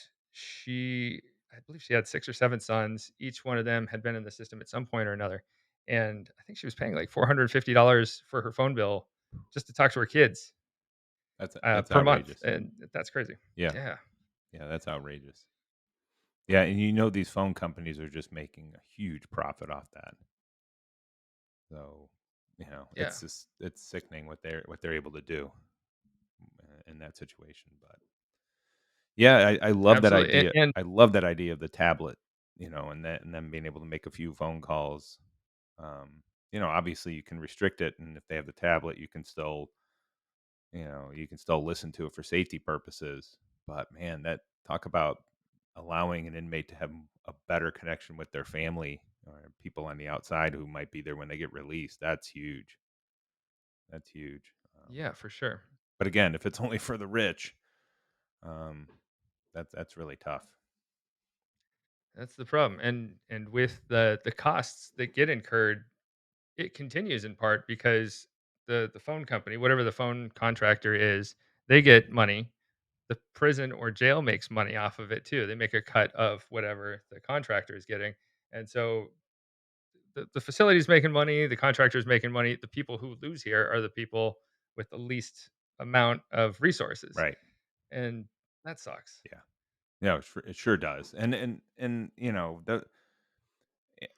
I believe she had 6 or 7 sons. Each one of them had been in the system at some point or another. And I think she was paying like $450 for her phone bill just to talk to her kids That's per month. outrageous. And that's crazy. Yeah. Yeah. Yeah, that's outrageous. Yeah, and you know these phone companies are just making a huge profit off that. So, Yeah. it's sickening what they're able to do in that situation. But yeah, I love that Absolutely. idea. And I love that idea of the tablet, and then being able to make a few phone calls. Obviously you can restrict it, and if they have the tablet, you can still listen to it for safety purposes. But man, that talk about allowing an inmate to have a better connection with their family or people on the outside who might be there when they get released. That's huge. That's huge. yeah, for sure. But again, if it's only for the rich, um, that's really tough. That's the problem. And with the costs that get incurred, it continues in part because the phone company, whatever the phone contractor is, they get money. The prison or jail makes money off of it too. They make a cut of whatever the contractor is getting. And so the facility is making money, the contractor is making money. The people who lose here are the people with the least amount of resources. Right. And that sucks. Yeah. Yeah, it sure does. And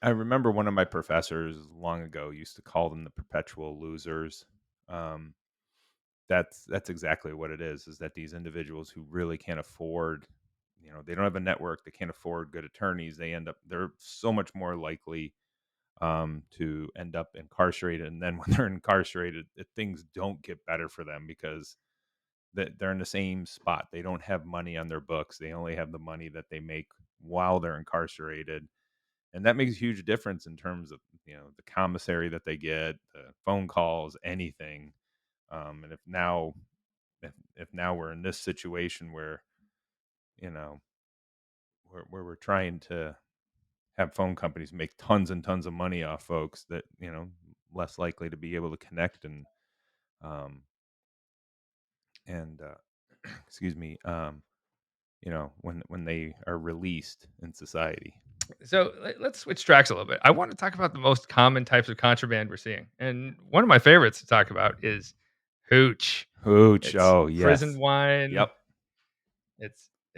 I remember one of my professors long ago used to call them the perpetual losers. Um, that's exactly what it is that these individuals who really can't afford, they don't have a network, they can't afford good attorneys, they're so much more likely to end up incarcerated. And then when they're incarcerated, things don't get better for them because they're in the same spot. They don't have money on their books, they only have the money that they make while they're incarcerated. And that makes a huge difference in terms of the commissary that they get, the phone calls, anything. And if now we're in this situation where you know where we're trying to have phone companies make tons and tons of money off folks that less likely to be able to connect um and excuse me, when they are released in society. So let's switch tracks a little bit. I want to talk about the most common types of contraband we're seeing. And one of my favorites to talk about is hooch. Hooch. It's Oh prison yes. wine. Yep.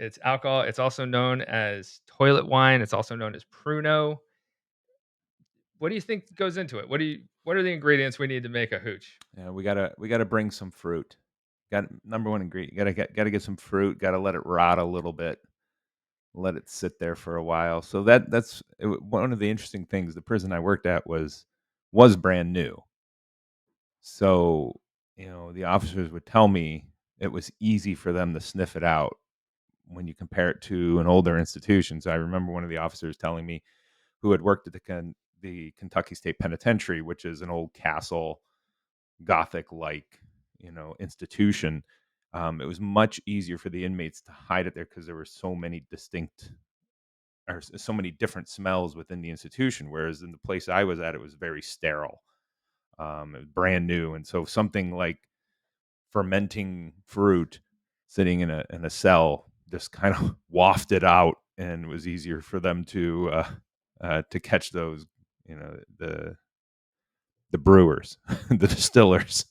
It's alcohol. It's also known as toilet wine. It's also known as Pruno. What do you think goes into it? What are the ingredients we need to make a hooch? Yeah, we gotta bring some fruit. Got number one ingredient. Gotta get some fruit. Gotta let it rot a little bit. Let it sit there for a while. So one of the interesting things. The prison I worked at was brand new. So the officers would tell me it was easy for them to sniff it out when you compare it to an older institution. So I remember one of the officers telling me, who had worked at the Kentucky State Penitentiary, which is an old castle, Gothic like institution. It was much easier for the inmates to hide it there because there were so many distinct or so many different smells within the institution. Whereas in the place I was at, it was very sterile. It was brand new, and so something like fermenting fruit sitting in a cell just kind of wafted out, and it was easier for them to catch those, the the brewers, the distillers.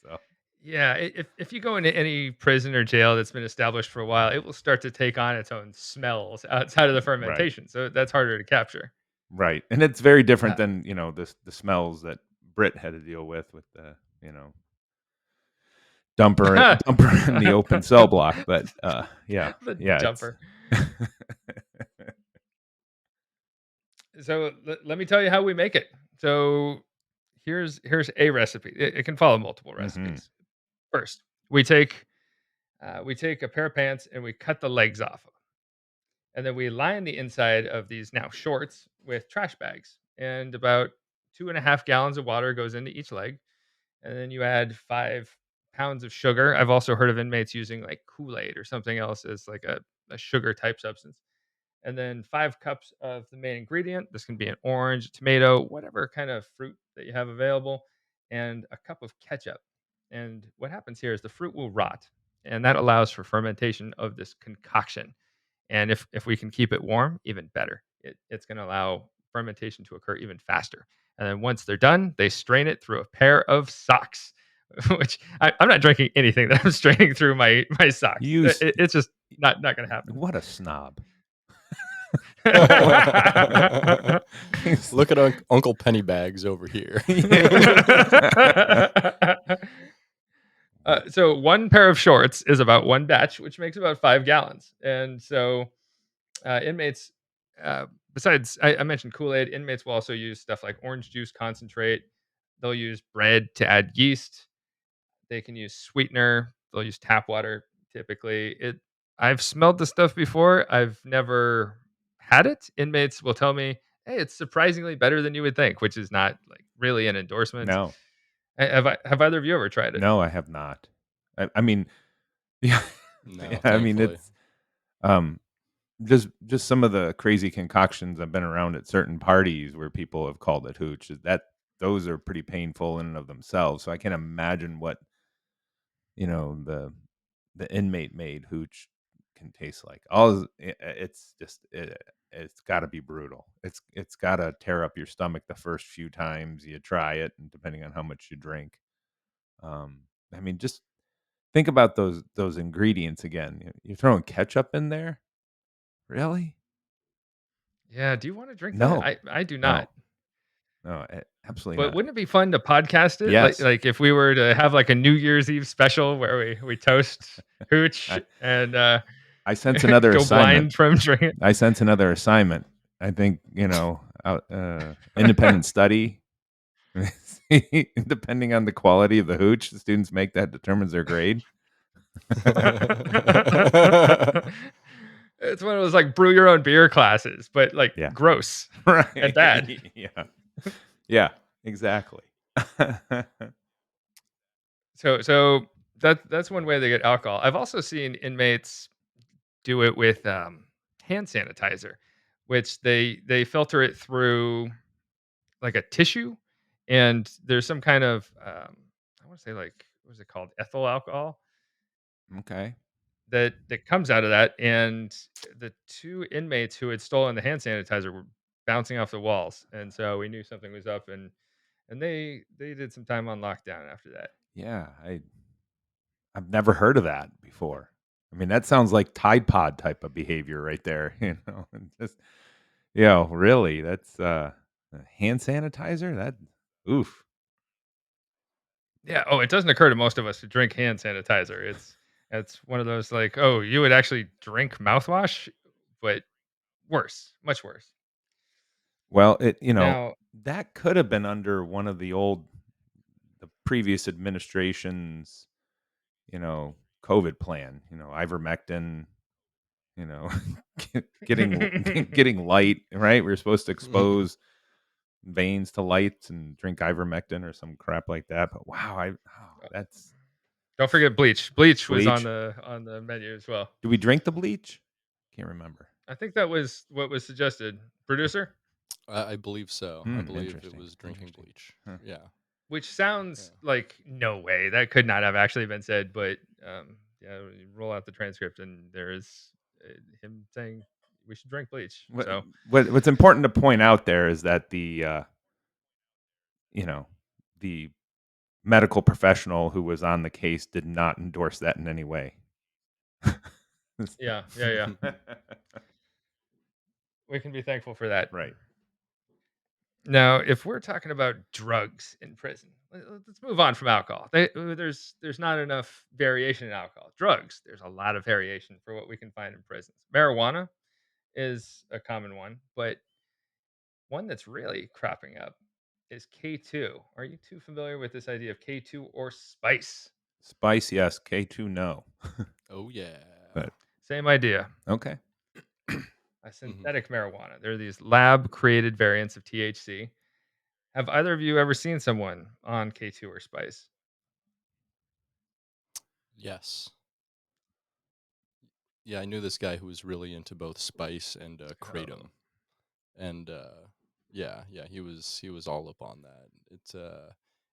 So Yeah, if you go into any prison or jail that's been established for a while, it will start to take on its own smells outside of the right, fermentation. So that's harder to capture. right, and it's very different Uh, than the smells that Brit had to deal with the dumper in the open cell block. But yeah, the yeah, it's jumper. So let me tell you how we make it. So here's a recipe. It can follow multiple hmm recipes. First, we take a pair of pants and we cut the legs off, and then we line the inside of these now shorts with trash bags. And about 2.5 gallons of water goes into each leg, and then you add 5 pounds of sugar. I've also heard of inmates using like Kool-Aid or something else as like a sugar type substance, and then 5 cups of the main ingredient. This can be an orange, tomato, whatever kind of fruit that you have available, and a cup of ketchup. And what happens here is the fruit will rot, and that allows for fermentation of this concoction. And if we can keep it warm, even better. It's going to allow fermentation to occur even faster. And then once they're done, they strain it through a pair of socks, which I'm not drinking anything that I'm straining through my socks. you It's just not going to happen. what a snob. Look at Uncle Pennybags over here. So one pair of shorts is about one batch, which makes about 5 gallons. And so inmates, besides I mentioned Kool-Aid, inmates will also use stuff like orange juice concentrate. They'll use bread to add yeast. They can use sweetener. They'll use tap water typically. I've smelled the stuff before. I've never had it. Inmates will tell me, "Hey, it's surprisingly better than you would think," which is not like really an endorsement. No, Have either of you ever tried it? no, I have not. I mean, yeah, No, I mean thankfully. it's um just some of the crazy concoctions I've been around at certain parties where people have called it hooch. Those are pretty painful in and of themselves. So I can imagine what the inmate made hooch can taste like. It's just it's got to be brutal. It's got to tear up your stomach the first few times you try it, and depending on how much you drink. I mean, just think about those ingredients again. You're throwing ketchup in there, really? Yeah. Do you want to drink that? No, I do not. no, no, absolutely But not. wouldn't it be fun to podcast it? Like Yes, like if we were to have like a New Year's Eve special where we toast hooch I, and I sense another go assignment. blind from drinking. I sense another assignment. I think independent study. Depending on the quality of the hooch the students make, that determines their grade. It's one of those like brew your own beer classes, but like Yeah. gross Right. and bad. Yeah. Yeah. Exactly. So that's one way they get alcohol. I've also seen inmates do it with hand sanitizer, which they filter it through like a tissue, and there's some kind of I want to say like what's it called, ethyl alcohol Okay. that comes out of that. And the two inmates who had stolen the hand sanitizer were bouncing off the walls, and so we knew something was up, and they did some time on lockdown after that. Yeah. I've never heard of that before. I mean, that sounds like Tide Pod type of behavior right there. And just really, that's hand sanitizer. That oof. Yeah. Oh, it doesn't occur to most of us to drink hand sanitizer. It's one of those like, oh, you would actually drink mouthwash, but worse, much worse. Well, Now, that could have been under one of the previous administration's, COVID plan, ivermectin, you know, getting light, right? We are supposed to expose veins to lights and drink ivermectin or some crap like that. But wow, that's don't forget bleach. Bleach was bleach. on the menu as well. Do we drink the bleach? Can't remember. I think that was what was suggested. Producer? I believe so. I believe it Interesting. was drinking Interesting. bleach. Huh. Yeah. Which sounds like no way. That could not have actually been said, but yeah, you roll out the transcript and there is him saying we should drink bleach. So What's important to point out there is that you know, the medical professional who was on the case did not endorse that in any way. Yeah, yeah, yeah. We can be thankful for that. Right. Now, if we're talking about drugs in prison, let's move on from alcohol. There's not enough variation in alcohol. Drugs, there's a lot of variation for what we can find in prisons. Marijuana is a common one, but one that's really cropping up is K2. Are you too familiar with this idea of K2 or spice? Spice, yes. K2, no. Oh yeah. But Same idea. okay. A hmm synthetic marijuana. There are these lab created variants of THC. Have either of you ever seen someone on K2 or spice? Yes. Yeah, I knew this guy who was really into both spice and Oh, kratom, and yeah, he was all up on that.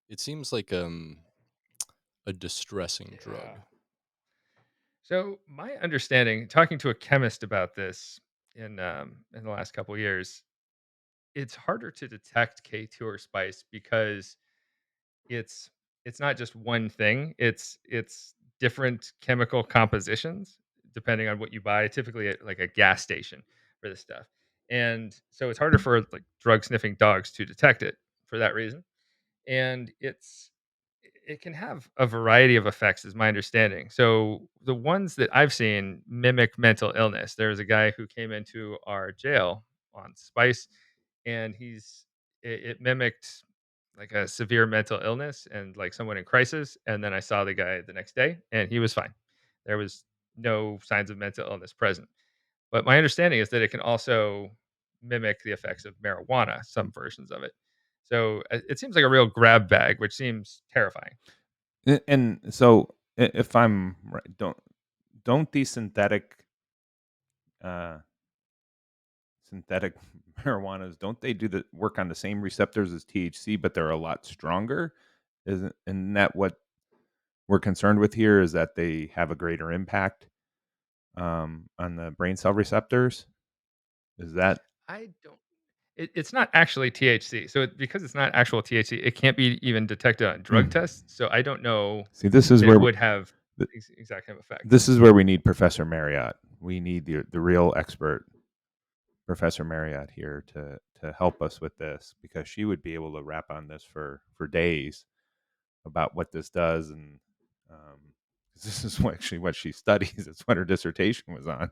It seems like a distressing yeah. drug. So my understanding, talking to a chemist about this in the last couple years, it's harder to detect K2 or spice because it's it's not just one thing. It's different chemical compositions depending on what you buy. Typically, at like a gas station for this stuff, and so it's harder for like drug sniffing dogs to detect it for that reason. And it can have a variety of effects is my understanding. So the ones that I've seen mimic mental illness. There was a guy who came into our jail on spice, and it mimicked like a severe mental illness and like someone in crisis. And then I saw the guy the next day and he was fine. There was no signs of mental illness present. But my understanding is that it can also mimic the effects of marijuana, some versions of it. So it seems like a real grab bag, which seems terrifying. And so if I'm right, don't these uh synthetic marijuanas, don't they do the work on the same receptors as THC, but they're a lot stronger? Isn't that what we're concerned with here, is that they have a greater impact on the brain cell receptors? Is that I don't. It's not actually THC, so because it's not actual THC, it can't be even detected on drug mm. tests. So I don't know See, this is that it where would have th- exact same effect. this is where we need Professor Marriott. We need the real expert Professor Marriott here to help us with this, because she would be able to rap on this for days about what this does, and um, this is actually what she studies. It's what her dissertation was on.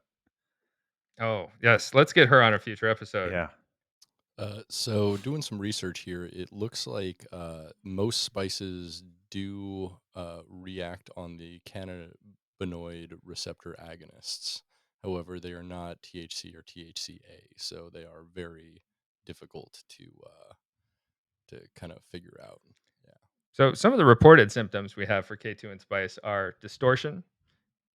Oh yes, let's get her on a future episode. Yeah, So doing some research here, it looks like most spices do react on the cannabinoid receptor agonists. However, they are not THC or THCA, so they are very difficult to kind of figure out. Yeah. So some of the reported symptoms we have for K2 and spice are distortion,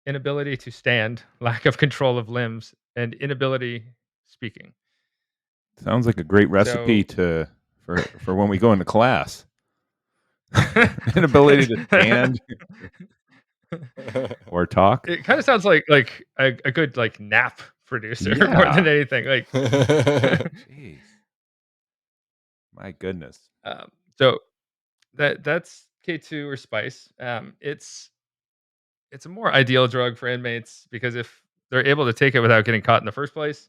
inability to stand, lack of control of limbs, and inability speaking. sounds like a great recipe So to for when we go into class. Inability to stand or talk. it kind of sounds like a good like nap producer more Yeah. than anything. Like, Jeez. My goodness. so that's K2 or spice. It's a more ideal drug for inmates because if they're able to take it without getting caught in the first place,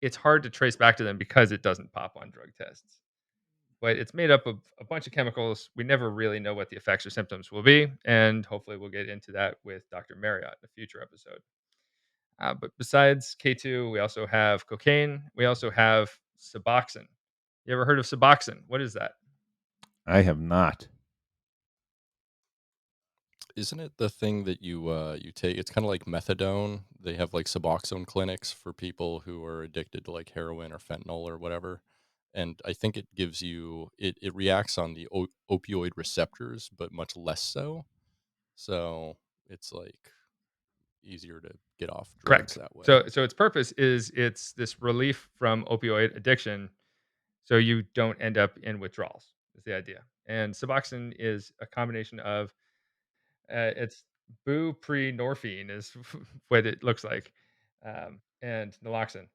it's hard to trace back to them because it doesn't pop on drug tests. But it's made up of a bunch of chemicals. We never really know what the effects or symptoms will be, and hopefully we'll get into that with Dr. Marriott in a future episode. But besides K2, we also have cocaine. We also have Suboxone. You ever heard of Suboxone? What is that? I have not. Isn't it the thing that you take? It's kind of like methadone. They have like Suboxone clinics for people who are addicted to like heroin or fentanyl or whatever. And I think it gives you it reacts on the opioid receptors, but much less so. So it's like easier to get off drugs Correct. that way. So its purpose is it's this relief from opioid addiction, so you don't end up in withdrawals. Is the idea. And Suboxone is a combination of it's buprenorphine is what it looks like, and naloxone.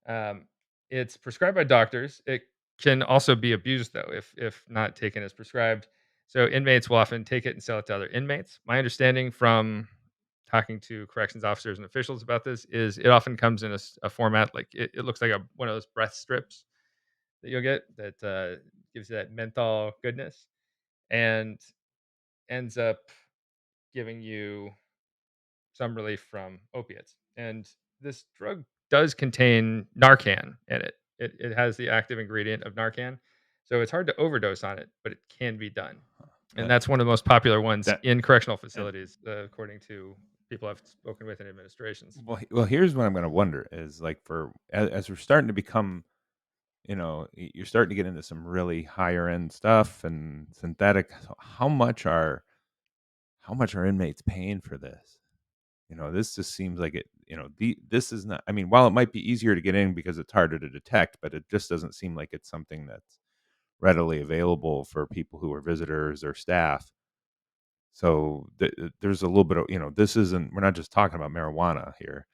Um, it's prescribed by doctors. It can also be abused though if not taken as prescribed. So inmates will often take it and sell it to other inmates. My understanding from talking to corrections officers and officials about this is it often comes in a format like it looks like one of those breath strips that you'll get that gives you that menthol goodness and ends up giving you some relief from opiates. And this drug does contain Narcan in it. It has the active ingredient of Narcan. So it's hard to overdose on it, but it can be done. And That that's one of the most popular ones that in correctional and facilities, according to people I've spoken with in administrations. well, here's what I'm going to wonder is like as we're starting to become, you're starting to get into some really higher end stuff and synthetic. So how much are inmates paying for this? This just seems like it. This is not. I mean, while it might be easier to get in because it's harder to detect, but it just doesn't seem like it's something that's readily available for people who are visitors or staff. So there's a little bit of this isn't. We're not just talking about marijuana here.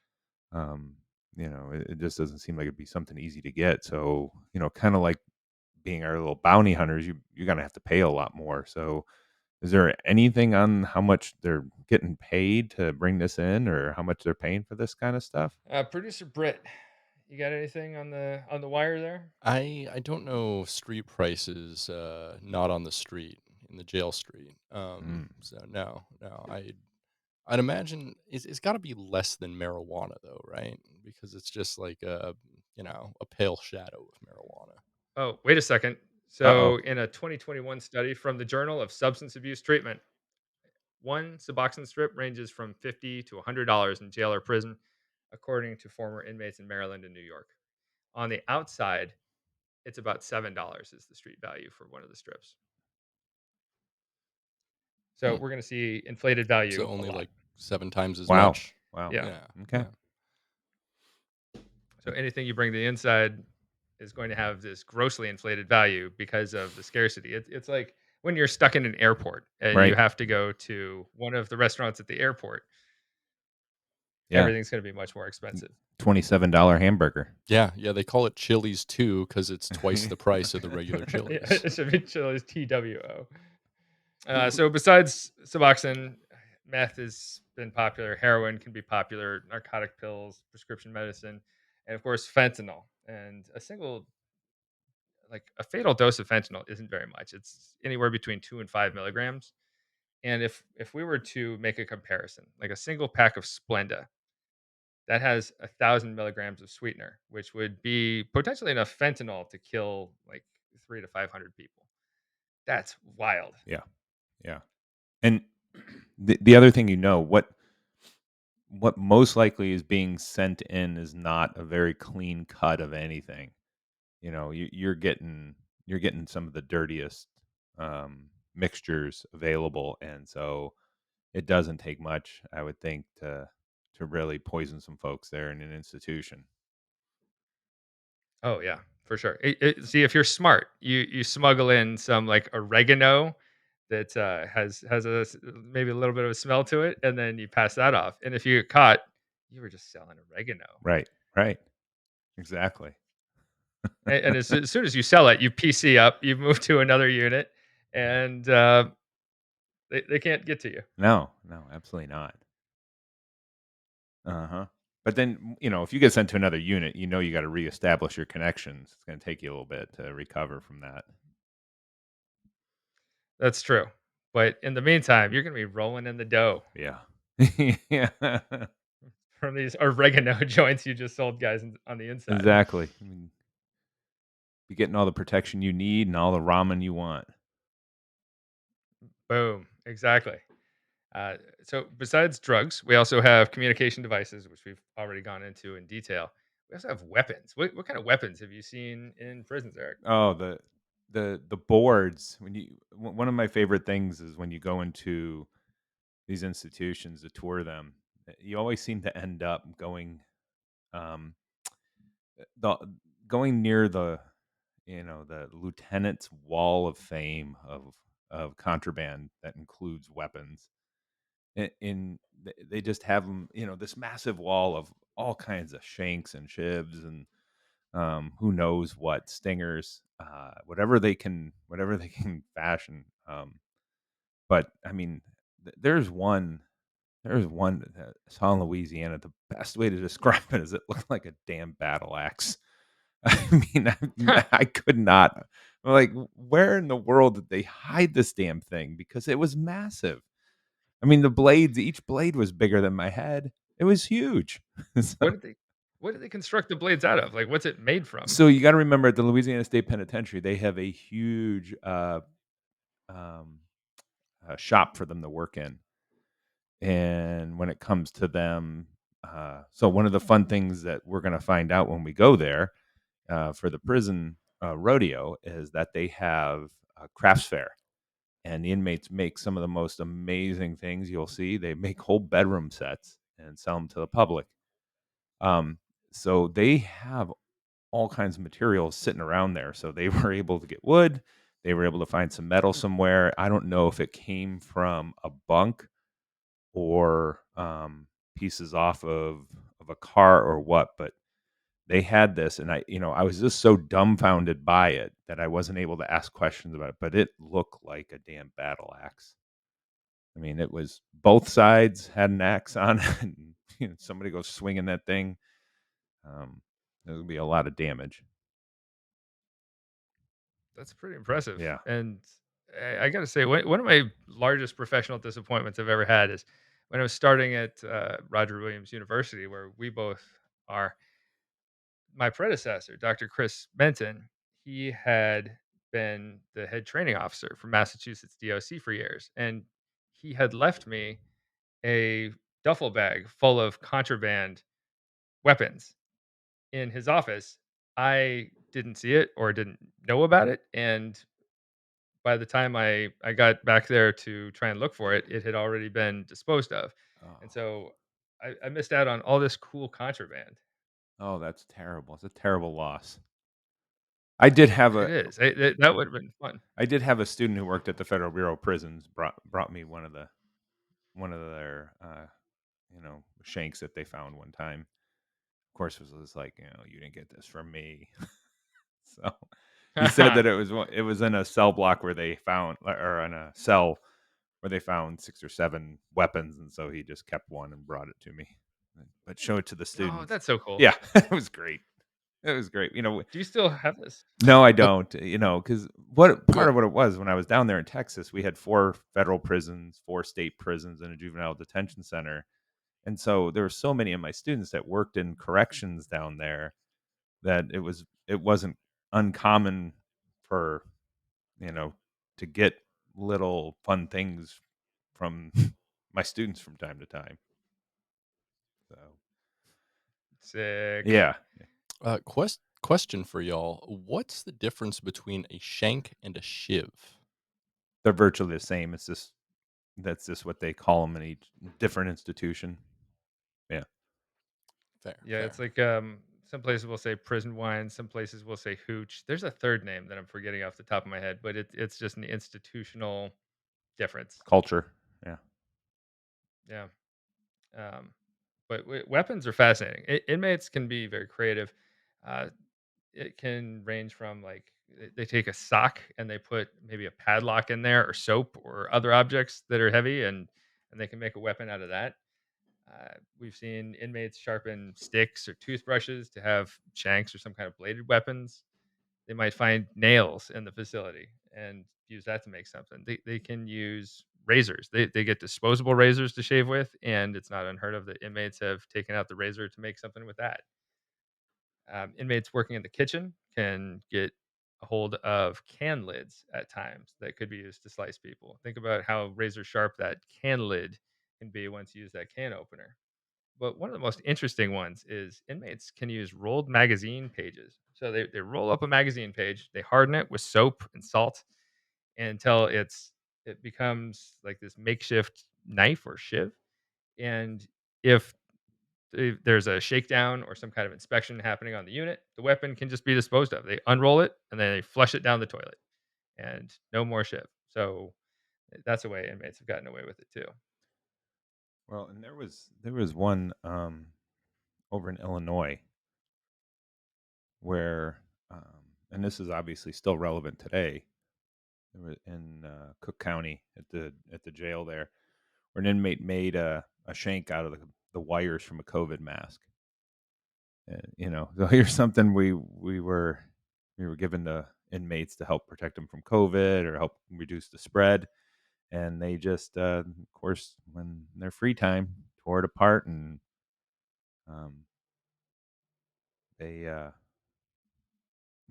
Um, it just doesn't seem like it'd be something easy to get. So kind of like being our little bounty hunters, you're gonna have to pay a lot more. So is there anything on how much they're getting paid to bring this in, or how much they're paying for this kind of stuff? Producer Britt, you got anything on the wire there? I don't know street prices, not on the street, in the jail street. Mm, So no, I'd imagine it's got to be less than marijuana though, right? Because it's just like a pale shadow of marijuana. Oh, wait a second. uh-oh. So, in a 2021 study from the Journal of Substance Abuse Treatment, one Suboxone strip ranges from $50 to $100 in jail or prison, according to former inmates in Maryland and New York. On the outside, it's about $7 is the street value for one of the strips. So Hmm. we're going to see inflated So value a only lot. like 7 times as Wow. much. Wow. Yeah. Yeah. Okay. Yeah. So anything you bring to the inside is going to have this grossly inflated value because of the scarcity. It's like when you're stuck in an airport and you Right. have to go to one of the restaurants at the airport, Yeah. everything's going to be much more expensive. $27 hamburger. Yeah, they call it Chili's too because it's twice the price of the regular Yeah, Chili's. it should be Chili's TWO. So besides Suboxone, meth has been popular. Heroin can be popular. Narcotic pills, prescription medicine, and of course fentanyl. And a fatal dose of fentanyl isn't very much. It's anywhere between 2 and 5 milligrams. And if we were to make a comparison, like a single pack of Splenda that has 1,000 milligrams of sweetener, which would be potentially enough fentanyl to kill like 300 to 500 people. That's wild. Yeah. Yeah. And the other thing, what most likely is being sent in is not a very clean cut of anything. You're getting some of the dirtiest mixtures available, and so it doesn't take much, I would think, to really poison some folks there in an institution. Oh yeah, for sure. See, if you're smart, you smuggle in some like oregano that has maybe a little bit of a smell to it, and then you pass that off. And if you get caught, you were just selling oregano. Right. Right. Exactly. And as soon as you sell it, you PC up, you move to another unit, and they can't get to you. No. No. Absolutely not. Uh huh. But then, if you get sent to another unit, you got to reestablish your connections. It's going to take you a little bit to recover from that. That's true. But in the meantime, you're going to be rolling in the dough Yeah. Yeah. from these oregano joints you just sold guys on the inside. Exactly. I mean, be getting all the protection you need and all the ramen you want. Boom. Exactly. So besides drugs, we also have communication devices, which we've already gone into in detail. We also have weapons. What kind of weapons have you seen in prisons, Eric? Oh, the boards. One of my favorite things is when you go into these institutions to tour them, you always seem to end up um the going near the lieutenant's wall of fame of contraband that includes weapons. They just have them, this massive wall of all kinds of shanks and shivs and Who knows what stingers, whatever they can fashion. But I mean, there's one that I saw in Louisiana. The best way to describe it is it looked like a damn battle axe. I mean, I could not. Like, where in the world did they hide this damn thing? Because it was massive. I mean, each blade was bigger than my head. It was huge. So, What did they construct the blades out of? Like, what's it made from? so you got to remember at the Louisiana State Penitentiary, they have a huge um, shop for them to work in. And when it comes to them, so one of the fun things that we're going to find out when we go there for the prison rodeo is that they have a crafts fair, and the inmates make some of the most amazing things you'll see. They make whole bedroom sets and sell them to the public. Um, so they have all kinds of materials sitting around there. So they were able to get wood. They were able to find some metal somewhere. I don't know if it came from a bunk or pieces off of a car or what, but they had this, and I was just so dumbfounded by it that I wasn't able to ask questions about it. But it looked like a damn battle axe. I mean, it was both sides had an axe on it, and somebody goes swinging that thing. There would be a lot of damage. That's pretty impressive. Yeah. And I got to say, one of my largest professional disappointments I've ever had is when I was starting at Roger Williams University, where we both are. My predecessor, Dr. Chris Benton, he had been the head training officer for Massachusetts DOC for years, and he had left me a duffel bag full of contraband weapons in his office. I didn't see it or didn't know about it, and by the time I got back there to try and look for it, it had already been disposed of, and Oh, so I missed out on all this cool contraband. oh, that's terrible. It's a terrible loss. I did have It a is. That would have been fun. I did have a student who worked at the Federal Bureau of Prisons brought me one of their shanks that they found one time. Of course, it was like, you didn't get this from me. So he said that it was in a cell block where they found, or in a cell where they found 6 or 7 weapons, and so he just kept one and brought it to me, but showed it to the Oh, students. that's so cool. Yeah, it was great. It was great. Do you still have this? No, I Uh, don't. Because what go part ahead. of what it was when I was down there in Texas, we had 4 federal prisons, 4 state prisons, and a juvenile detention center. And so there were so many of my students that worked in corrections down there that it wasn't uncommon for, you know, to get little fun things from my students from time to time. So, Sick. yeah, Question for y'all: what's the difference between a shank and a shiv? they're virtually the same. That's just what they call them in each different institution. Yeah. Fair, Yeah, fair. it's like some places will say prison wine, some places will say hooch. There's a third name that I'm forgetting off the top of my head, but it's just an institutional difference. Culture. Yeah. Yeah. Um, but weapons are fascinating. Inmates can be very creative. Uh, it can range from like they take a sock and they put maybe a padlock in there or soap or other objects that are heavy and they can make a weapon out of that. We've seen inmates sharpen sticks or toothbrushes to have shanks or some kind of bladed weapons. They might find nails in the facility and use that to make something. They can use razors. They get disposable razors to shave with, and it's not unheard of that inmates have taken out the razor to make something with that. Inmates working in the kitchen can get a hold of can lids at times that could be used to slice people. Think about how razor sharp that can lid can be once you use that can opener. But one of the most interesting ones is inmates can use rolled magazine pages. So they roll up a magazine page, they harden it with soap and salt until it becomes like this makeshift knife or shiv. And if there's a shakedown or some kind of inspection happening on the unit, the weapon can just be disposed of. They unroll it and then they flush it down the toilet and no more shiv. So that's a way inmates have gotten away with it too. Well, and there was one over in Illinois. where, and this is obviously still relevant today, in Cook County at the jail there, where an inmate made a shank out of the wires from a COVID mask. So here's something we were given to inmates to help protect them from COVID or help reduce the spread, and they just, of course, when in their free time, tore it apart, and um, they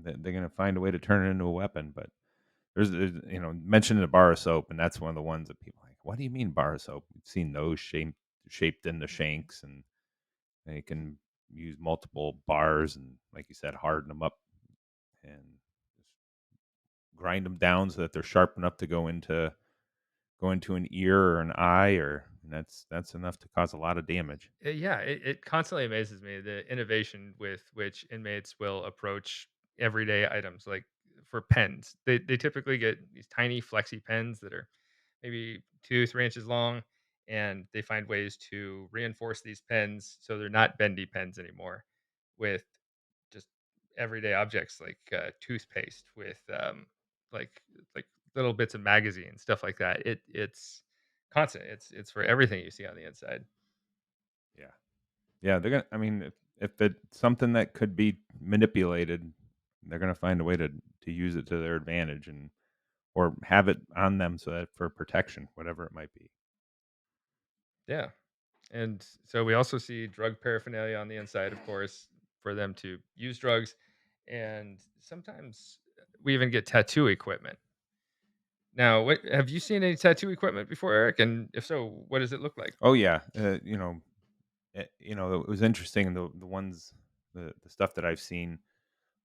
they're going to find a way to turn it into a weapon. But there's mentioning a bar of soap, and that's one of the ones that people are like, what do you mean bar of soap? We've seen those shaped into shanks, and they can use multiple bars and, like you said, harden them up and just grind them down so that they're sharp enough to go into an ear or an eye, and that's enough to cause a lot of damage. Yeah, it constantly amazes me the innovation with which inmates will approach everyday items. Like for pens, they typically get these tiny flexi pens that are maybe 2 3 inches long, and they find ways to reinforce these pens so they're not bendy pens anymore with just everyday objects like toothpaste with like like little bits of magazine stuff like that. It's constant. It's for everything you see on the inside. Yeah, yeah. They're gonna. I mean, if it's something that could be manipulated, they're gonna find a way to use it to their advantage, and or have it on them so that for protection, whatever it might be. Yeah. And so we also see drug paraphernalia on the inside, of course, for them to use drugs. And sometimes we even get tattoo equipment. Now, what have you seen any tattoo equipment before, Eric? And if so, what does it look like? Oh yeah, it was interesting the ones the stuff that I've seen.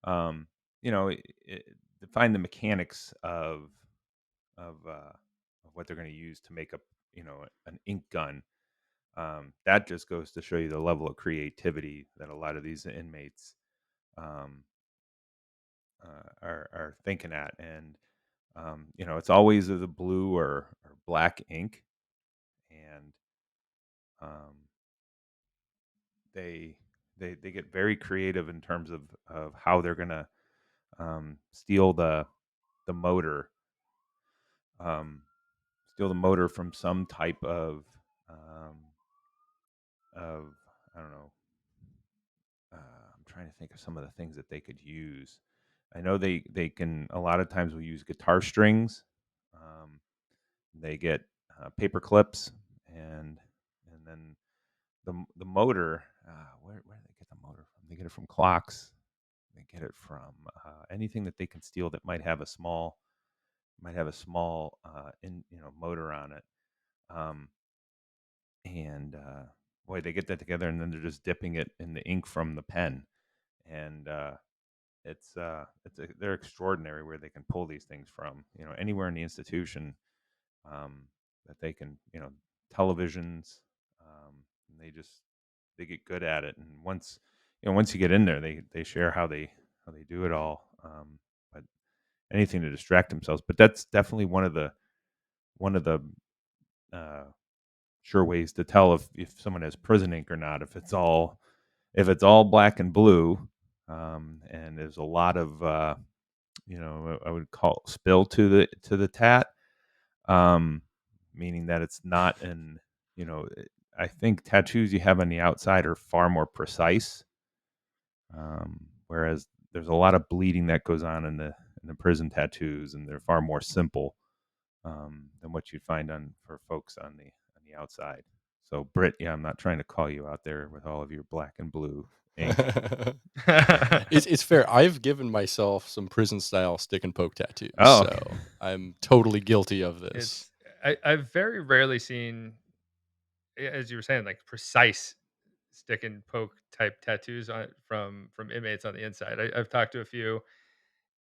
Um, to find the mechanics of what they're going to use to make up, an ink gun. That just goes to show you the level of creativity that a lot of these inmates um, are thinking at, and it's always the blue or black ink, and um, they they get very creative in terms of how they're going to steal the motor, um, steal the motor from some type um, of I don't know. I'm trying to think of some of the things that they could use. I know they can a lot of times we use guitar strings. Um, they get paper clips, and then the motor. Where do they get the motor from? They get it from clocks. They get it from anything that they can steal that might have a small motor on it. Um, and boy, they get that together, and then they're just dipping it in the ink from the pen, and they're extraordinary where they can pull these things from. Anywhere in the institution, um, that they can, televisions, and they get good at it. And once you get in there, they share how they do it all. But anything to distract themselves. But that's definitely one of the uh, sure ways to tell if someone has prison ink or not. If it's all black and blue, and there's a lot of I would call spill to the tat, um, meaning that it's not in you know I think tattoos you have on the outside are far more precise, whereas there's a lot of bleeding that goes on in the prison tattoos, and they're far more simple, than what you'd find on for folks on the outside. So Britt, yeah, I'm not trying to call you out there with all of your black and blue ink. It's fair. I've given myself some prison style stick and poke tattoos, Oh, so okay. I'm totally guilty of this. I've very rarely seen, as you were saying, like precise stick and poke type tattoos on from inmates on the inside. I've talked to a few,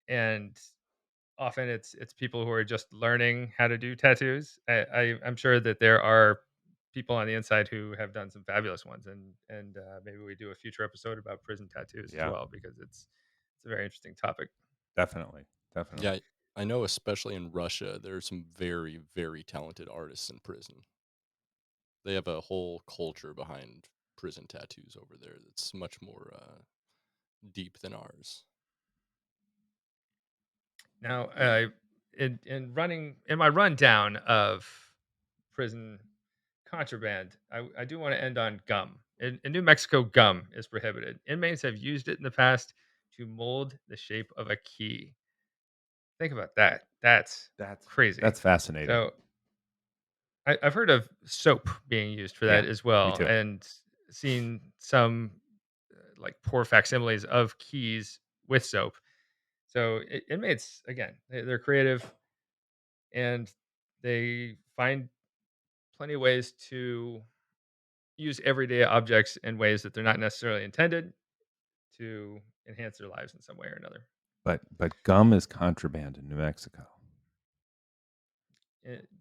and often it's people who are just learning how to do tattoos. I'm sure that there are people on the inside who have done some fabulous ones, and maybe we do a future episode about prison tattoos as Yeah, well because it's a very interesting topic. definitely, definitely. Yeah, I know, especially in Russia, there are some very, very talented artists in prison. They have a whole culture behind prison tattoos over there that's much more deep than ours. Now, in my rundown of prison contraband, I do want to end on gum. In New Mexico, gum is prohibited. Inmates have used it in the past to mold the shape of a key. Think about that. That's crazy. That's fascinating. So I've heard of soap being used for Yeah, that as me well, too. and seen some like poor facsimiles of keys with soap. So inmates, again, they're creative and they find plenty of ways to use everyday objects in ways that they're not necessarily intended to enhance their lives in some way or another. But gum is contraband in New Mexico.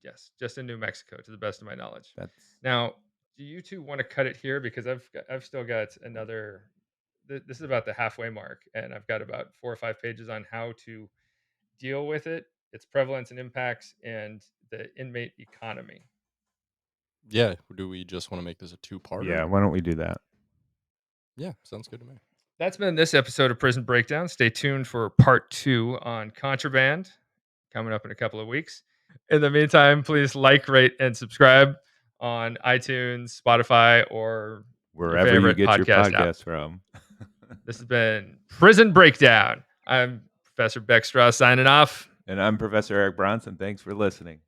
Yes, just in New Mexico, to the best of my knowledge. That's Now, do you two want to cut it here because I've still got another. This is about the halfway mark, and I've got about 4 or 5 pages on how to deal with it, its prevalence and impacts, and the inmate economy. Yeah. Do we just want to make this a two-parter? yeah. Why don't we do that? Yeah, sounds good to me. That's been this episode of Prison Breakdown. Stay tuned for part 2 on contraband coming up in a couple of weeks. In the meantime, please like, rate, and subscribe on iTunes, Spotify, or your Wherever you favorite get your podcast app. podcast from. This has been Prison Breakdown. I'm Professor Beck Strah signing off. And I'm Professor Eric Bronson. Thanks for listening.